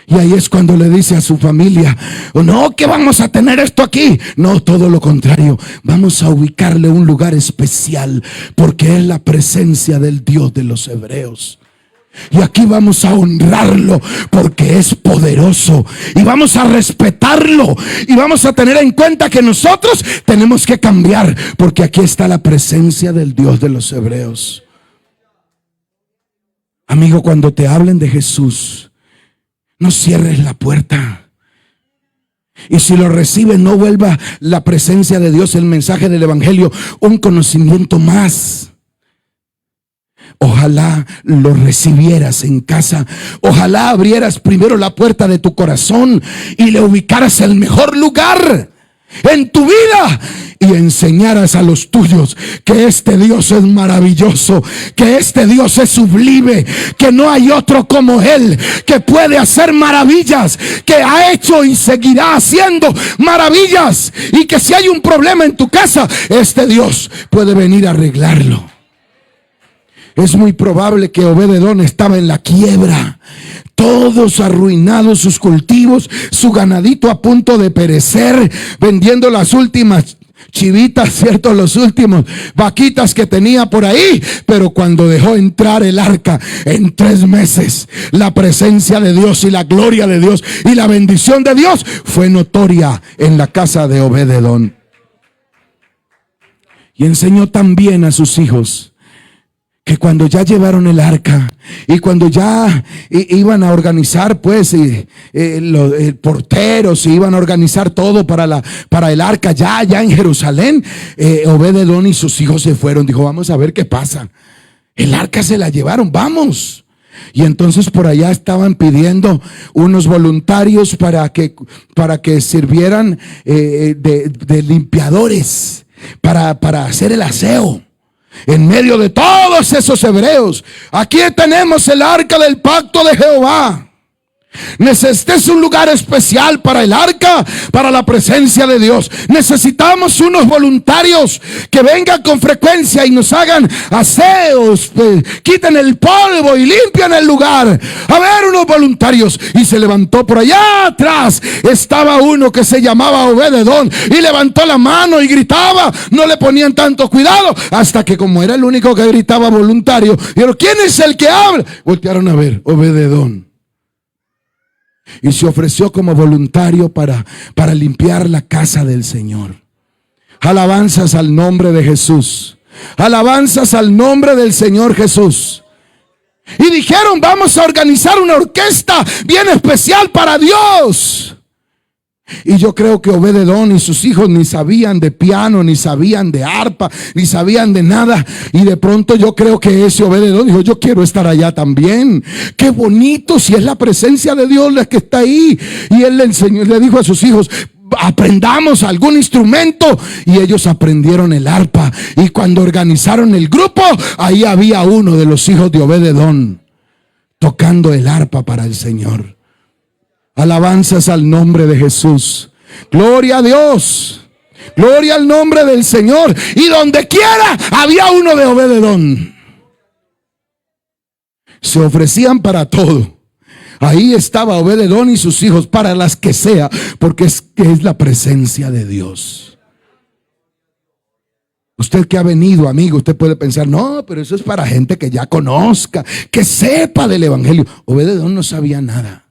Y ahí es cuando le dice a su familia, no, que vamos a tener esto aquí. No, todo lo contrario, vamos a ubicarle un lugar especial, porque es la presencia del Dios de los hebreos. Y aquí vamos a honrarlo porque es poderoso, y vamos a respetarlo, y vamos a tener en cuenta que nosotros tenemos que cambiar, porque aquí está la presencia del Dios de los hebreos. Amigo, cuando te hablen de Jesús, no cierres la puerta. Y si lo recibes, no vuelva la presencia de Dios, el mensaje del evangelio, un conocimiento más. Ojalá lo recibieras en casa. Ojalá abrieras primero la puerta de tu corazón y le ubicaras el mejor lugar en tu vida, y enseñaras a los tuyos que este Dios es maravilloso, que este Dios es sublime, que no hay otro como Él, que puede hacer maravillas, que ha hecho y seguirá haciendo maravillas, y que si hay un problema en tu casa, este Dios puede venir a arreglarlo. Es muy probable que Obed-Edom estaba en la quiebra, todos arruinados sus cultivos, su ganadito a punto de perecer, vendiendo las últimas chivitas, cierto, los últimos, vaquitas que tenía por ahí. Pero cuando dejó entrar el arca, en 3 meses, la presencia de Dios y la gloria de Dios y la bendición de Dios fue notoria en la casa de Obed-edom. Y enseñó también a sus hijos que cuando ya llevaron el arca y cuando ya iban a organizar pues los porteros, iban a organizar todo para el arca ya en Jerusalén, Obed-edom y sus hijos se fueron. Dijo, vamos a ver qué pasa. El arca se la llevaron, vamos. Y entonces por allá estaban pidiendo unos voluntarios para que sirvieran de limpiadores para hacer el aseo. En medio de todos esos hebreos, aquí tenemos el arca del pacto de Jehová. Este es un lugar especial para el arca, para la presencia de Dios. Necesitamos unos voluntarios que vengan con frecuencia y nos hagan aseos, quiten el polvo y limpian el lugar. A ver, unos voluntarios. Y se levantó por allá atrás. Estaba uno que se llamaba Obed-edom y levantó la mano y gritaba. No le ponían tanto cuidado, hasta que, como era el único que gritaba voluntario, dijeron, ¿quién es el que habla? Voltearon a ver, Obed-edom. Y se ofreció como voluntario para limpiar la casa del Señor. Alabanzas al nombre de Jesús. Alabanzas al nombre del Señor Jesús. Y dijeron, vamos a organizar una orquesta bien especial para Dios. Y yo creo que Obed-edom y sus hijos ni sabían de piano, ni sabían de arpa, ni sabían de nada. Y de pronto yo creo que ese Obed-edom dijo, yo quiero estar allá también. Qué bonito, si es la presencia de Dios la que está ahí. Y él le enseñó, le dijo a sus hijos, aprendamos algún instrumento. Y ellos aprendieron el arpa. Y cuando organizaron el grupo, ahí había uno de los hijos de Obed-edom tocando el arpa para el Señor. Alabanzas al nombre de Jesús. Gloria a Dios. Gloria al nombre del Señor. Y donde quiera había uno de Obed-edom. Se ofrecían para todo. Ahí estaba Obed-edom y sus hijos, para las que sea, porque es la presencia de Dios. Usted que ha venido, amigo, usted puede pensar, no, pero eso es para gente que ya conozca, que sepa del evangelio. Obed-edom no sabía nada,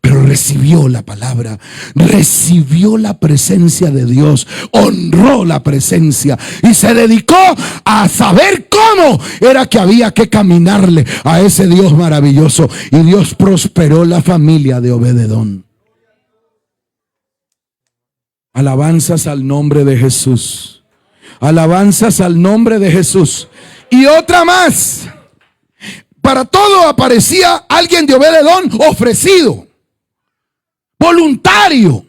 pero recibió la palabra, recibió la presencia de Dios, honró la presencia y se dedicó a saber cómo era que había que caminarle a ese Dios maravilloso. Y Dios prosperó la familia de Obed-edom. Alabanzas al nombre de Jesús. Alabanzas al nombre de Jesús. Y otra más. Para todo aparecía alguien de Obed-edom ofrecido, voluntario.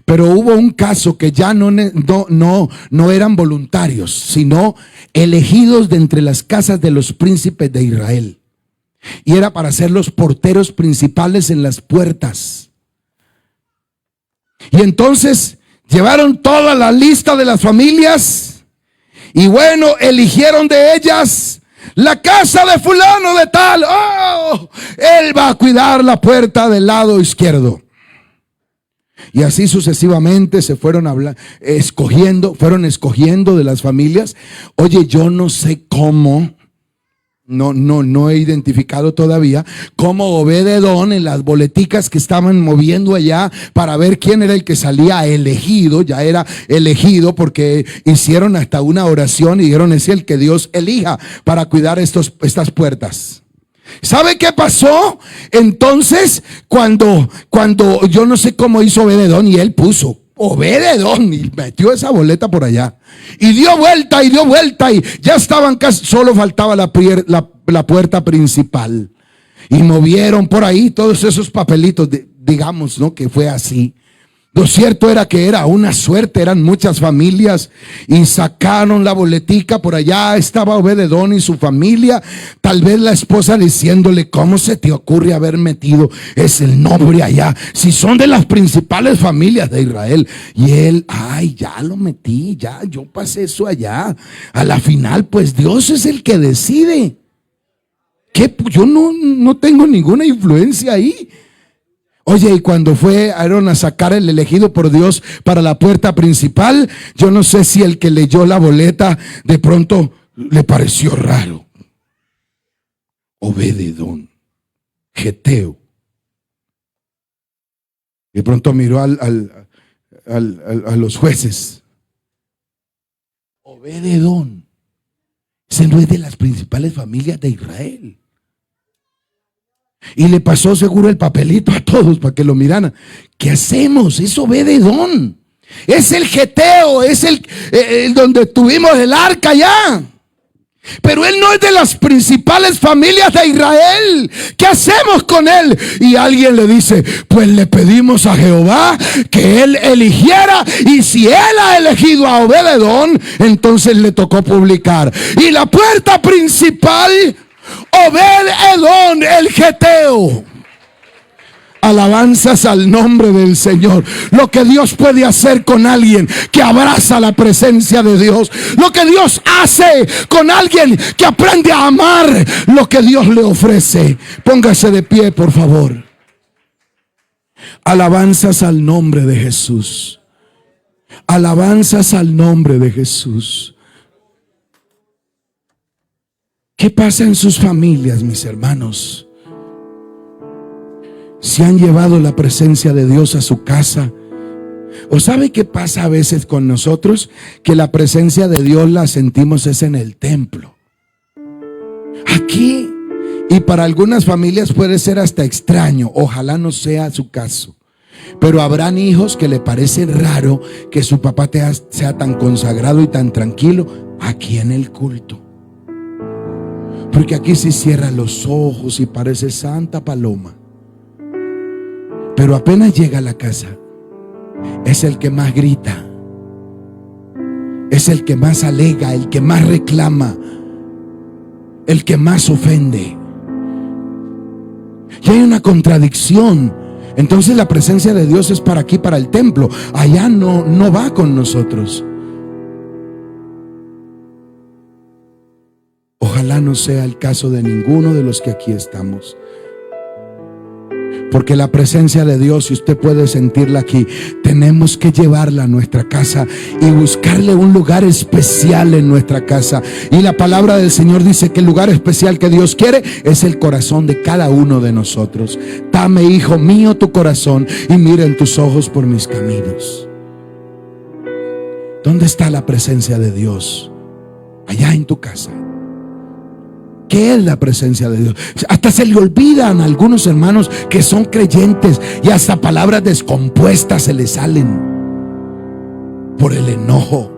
Pero hubo un caso que ya no eran voluntarios, sino elegidos de entre las casas de los príncipes de Israel. Y era para ser los porteros principales en las puertas. Y entonces llevaron toda la lista de las familias. Y bueno, eligieron de ellas la casa de fulano de tal. Oh, él va a cuidar la puerta del lado izquierdo. Y así sucesivamente se fueron fueron escogiendo de las familias. Oye, yo no sé cómo, no he identificado todavía cómo Obed-edom, en las boleticas que estaban moviendo allá para ver quién era el que salía elegido, ya era elegido, porque hicieron hasta una oración y dijeron, es el que Dios elija para cuidar estas puertas. ¿Sabe qué pasó? Entonces, cuando yo no sé cómo hizo Obed-edom, y él puso Obed-edom y metió esa boleta por allá y dio vuelta y ya estaban casi, solo faltaba la puerta principal, y movieron por ahí todos esos papelitos, digamos, ¿no? Que fue así. Lo cierto era que era una suerte, eran muchas familias, y sacaron la boletica. Por allá estaba Obed-edom y su familia, tal vez la esposa diciéndole, ¿cómo se te ocurre haber metido ese nombre allá? Si son de las principales familias de Israel. Y él, ya lo metí, ya yo pasé eso allá. A la final, pues Dios es el que decide. ¿Qué? Yo no tengo ninguna influencia ahí. Oye, y cuando fueron a sacar el elegido por Dios para la puerta principal, yo no sé si el que leyó la boleta de pronto le pareció raro. Obed-edom, geteo. De pronto miró a los jueces. Obed-edom, ese no es de las principales familias de Israel. Y le pasó seguro el papelito a todos para que lo miraran. ¿Qué hacemos? Es Obed-edom. Es el geteo, es el donde tuvimos el arca ya. Pero él no es de las principales familias de Israel. ¿Qué hacemos con él? Y alguien le dice, pues le pedimos a Jehová que él eligiera. Y si él ha elegido a Obed-edom, entonces le tocó publicar. Y la puerta principal, Obed-edom, el geteo. Alabanzas al nombre del Señor. Lo que Dios puede hacer con alguien que abraza la presencia de Dios. Lo que Dios hace con alguien que aprende a amar lo que Dios le ofrece. Póngase de pie, por favor. Alabanzas al nombre de Jesús. Alabanzas al nombre de Jesús. ¿Qué pasa en sus familias, mis hermanos? Si han llevado la presencia de Dios a su casa. ¿O sabe qué pasa a veces con nosotros? Que la presencia de Dios la sentimos es en el templo. Aquí. Y para algunas familias puede ser hasta extraño. Ojalá no sea su caso. Pero habrán hijos que le parece raro que su papá sea tan consagrado y tan tranquilo aquí en el culto. Porque aquí sí cierra los ojos y parece Santa Paloma. Pero apenas llega a la casa, es el que más grita, es el que más alega, el que más reclama, el que más ofende. Y hay una contradicción. Entonces la presencia de Dios es para aquí, para el templo. Allá no va con nosotros. Ojalá no sea el caso de ninguno de los que aquí estamos. Porque la presencia de Dios, si usted puede sentirla aquí, tenemos que llevarla a nuestra casa y buscarle un lugar especial en nuestra casa. Y la palabra del Señor dice que el lugar especial que Dios quiere es el corazón de cada uno de nosotros. Dame, hijo mío, tu corazón y mira en tus ojos por mis caminos. ¿Dónde está la presencia de Dios? Allá en tu casa. ¿Qué es la presencia de Dios? Hasta se le olvidan a algunos hermanos que son creyentes y hasta palabras descompuestas se les salen por el enojo,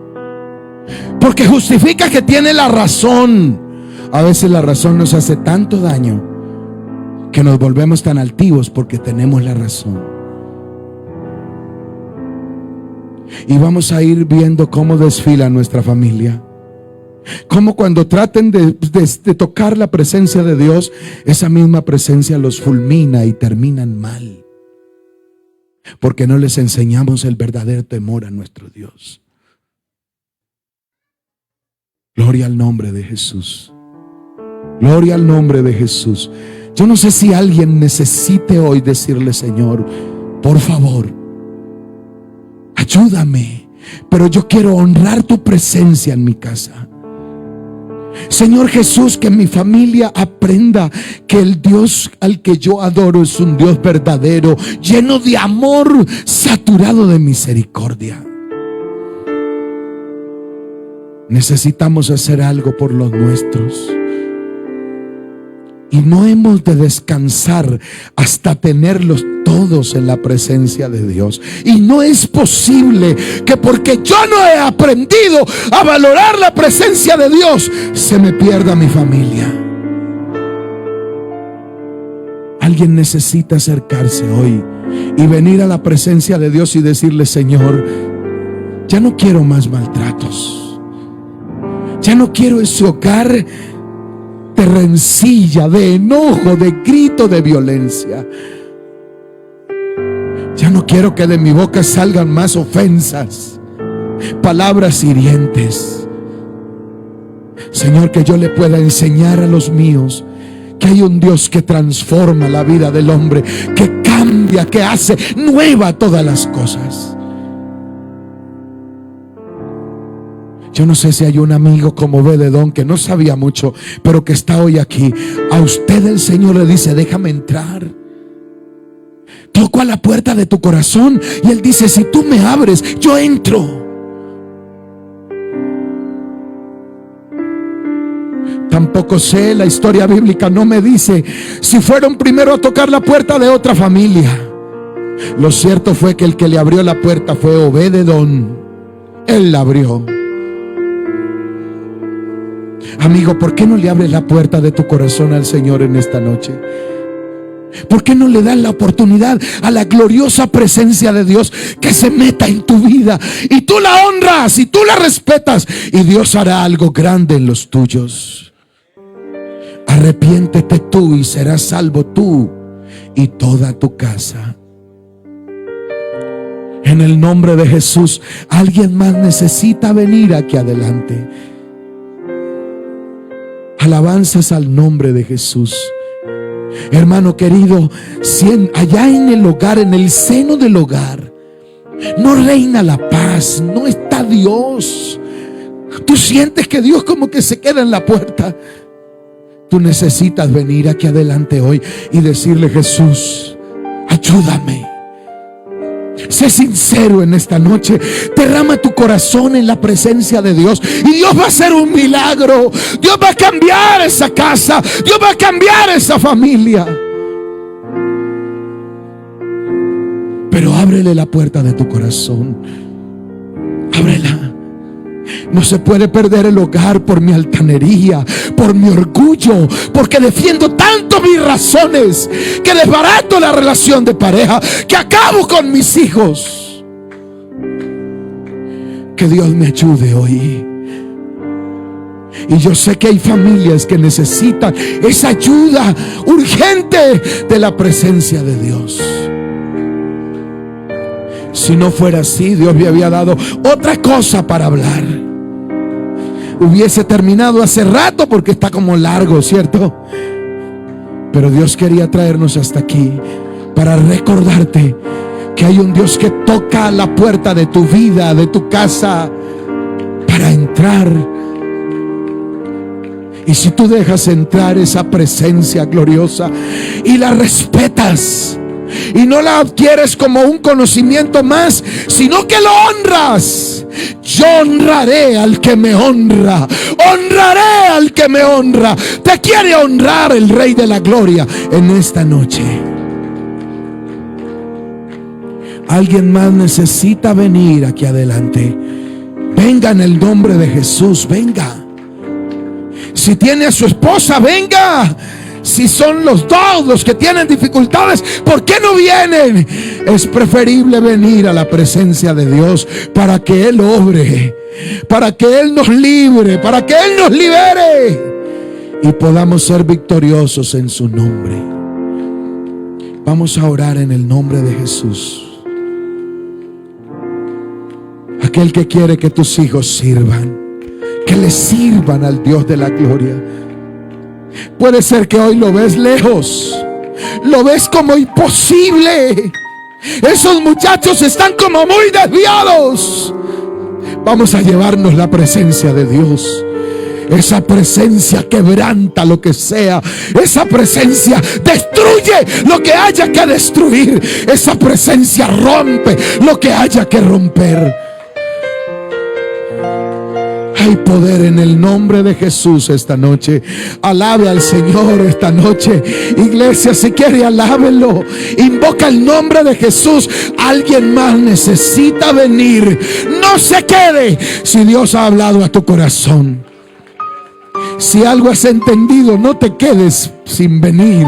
porque justifica que tiene la razón. A veces la razón nos hace tanto daño que nos volvemos tan altivos porque tenemos la razón. Y vamos a ir viendo cómo desfila nuestra familia. Como cuando traten de tocar la presencia de Dios, esa misma presencia los fulmina y terminan mal, porque no les enseñamos el verdadero temor a nuestro Dios. Gloria al nombre de Jesús. Gloria al nombre de Jesús. Yo no sé si alguien necesite hoy decirle: Señor, por favor, ayúdame, pero yo quiero honrar tu presencia en mi casa. Señor Jesús, que mi familia aprenda que el Dios al que yo adoro es un Dios verdadero, lleno de amor, saturado de misericordia. Necesitamos hacer algo por los nuestros. Y no hemos de descansar hasta tenerlos todos en la presencia de Dios. Y no es posible que porque yo no he aprendido a valorar la presencia de Dios, se me pierda mi familia. Alguien necesita acercarse hoy y venir a la presencia de Dios y decirle: Señor, ya no quiero más maltratos. Ya no quiero ese hogar de rencilla, de enojo, de grito, de violencia. Ya no quiero que de mi boca salgan más ofensas, palabras hirientes. Señor, que yo le pueda enseñar a los míos que hay un Dios que transforma la vida del hombre, que cambia, que hace nueva todas las cosas. Yo no sé si hay un amigo como Obed-Edom que no sabía mucho, pero que está hoy aquí. A usted el Señor le dice: déjame entrar. Toco a la puerta de tu corazón y Él dice: si tú me abres, yo entro. Tampoco sé, la historia bíblica no me dice si fueron primero a tocar la puerta de otra familia. Lo cierto fue que el que le abrió la puerta fue Obed-Edom. Él la abrió. Amigo, ¿por qué no le abres la puerta de tu corazón al Señor en esta noche? ¿Por qué no le das la oportunidad a la gloriosa presencia de Dios que se meta en tu vida? Y tú la honras y tú la respetas, y Dios hará algo grande en los tuyos. Arrepiéntete tú y serás salvo tú y toda tu casa. En el nombre de Jesús, alguien más necesita venir aquí adelante. Alabanzas al nombre de Jesús. Hermano querido, si allá en el hogar, en el seno del hogar, no reina la paz, no está Dios, tú sientes que Dios como que se queda en la puerta, tú necesitas venir aquí adelante hoy y decirle: Jesús, ayúdame. Sé sincero en esta noche. Derrama tu corazón en la presencia de Dios y Dios va a hacer un milagro. Dios va a cambiar esa casa. Dios va a cambiar esa familia. Pero ábrele la puerta de tu corazón. Ábrela. No se puede perder el hogar por mi altanería, por mi orgullo, porque defiendo tanto mis razones, que desbarato la relación de pareja, que acabo con mis hijos. Que Dios me ayude hoy. Y yo sé que hay familias que necesitan esa ayuda urgente de la presencia de Dios. Si no fuera así, Dios me había dado otra cosa para hablar. Hubiese terminado hace rato porque está como largo, ¿cierto? Pero Dios quería traernos hasta aquí para recordarte que hay un Dios que toca la puerta de tu vida, de tu casa, para entrar. Y si tú dejas entrar esa presencia gloriosa y la respetas, y no la adquieres como un conocimiento más, sino que lo honras. Yo honraré al que me honra. Honraré al que me honra. Te quiere honrar el Rey de la Gloria en esta noche. Alguien más necesita venir aquí adelante. Venga en el nombre de Jesús, venga. Si tiene a su esposa, venga. Si son los dos los que tienen dificultades, ¿por qué no vienen? Es preferible venir a la presencia de Dios para que Él obre, para que Él nos libre, para que Él nos libere y podamos ser victoriosos en su nombre. Vamos a orar en el nombre de Jesús. Aquel que quiere que tus hijos sirvan, que le sirvan al Dios de la gloria. Puede ser que hoy lo ves lejos, lo ves como imposible. Esos muchachos están como muy desviados. Vamos a llevarnos la presencia de Dios. Esa presencia quebranta lo que sea. Esa presencia destruye lo que haya que destruir. Esa presencia rompe lo que haya que romper. Hay poder en el nombre de Jesús esta noche. Alabe al Señor esta noche. Iglesia, si quiere, alábelo. Invoca el nombre de Jesús. Alguien más necesita venir. No se quede. Si Dios ha hablado a tu corazón, si algo has entendido, no te quedes sin venir.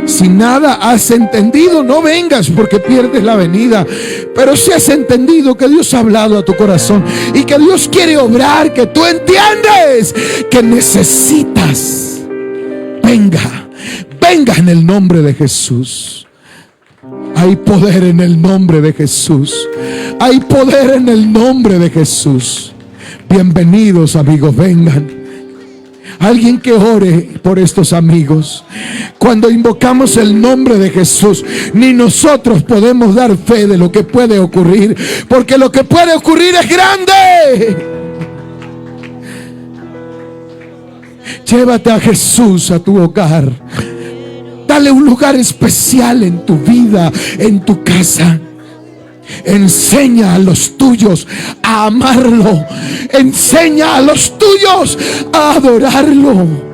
Si nada has entendido, no vengas porque pierdes la venida. Pero si has entendido que Dios ha hablado a tu corazón y que Dios quiere obrar, que tú entiendes que necesitas, venga, venga en el nombre de Jesús. Hay poder en el nombre de Jesús. Hay poder en el nombre de Jesús. Bienvenidos, amigos, vengan. Alguien que ore por estos amigos. Cuando invocamos el nombre de Jesús, ni nosotros podemos dar fe de lo que puede ocurrir, porque lo que puede ocurrir es grande. Llévate a Jesús a tu hogar. Dale un lugar especial en tu vida, en tu casa. Enseña a los tuyos a amarlo. Enseña a los tuyos a adorarlo.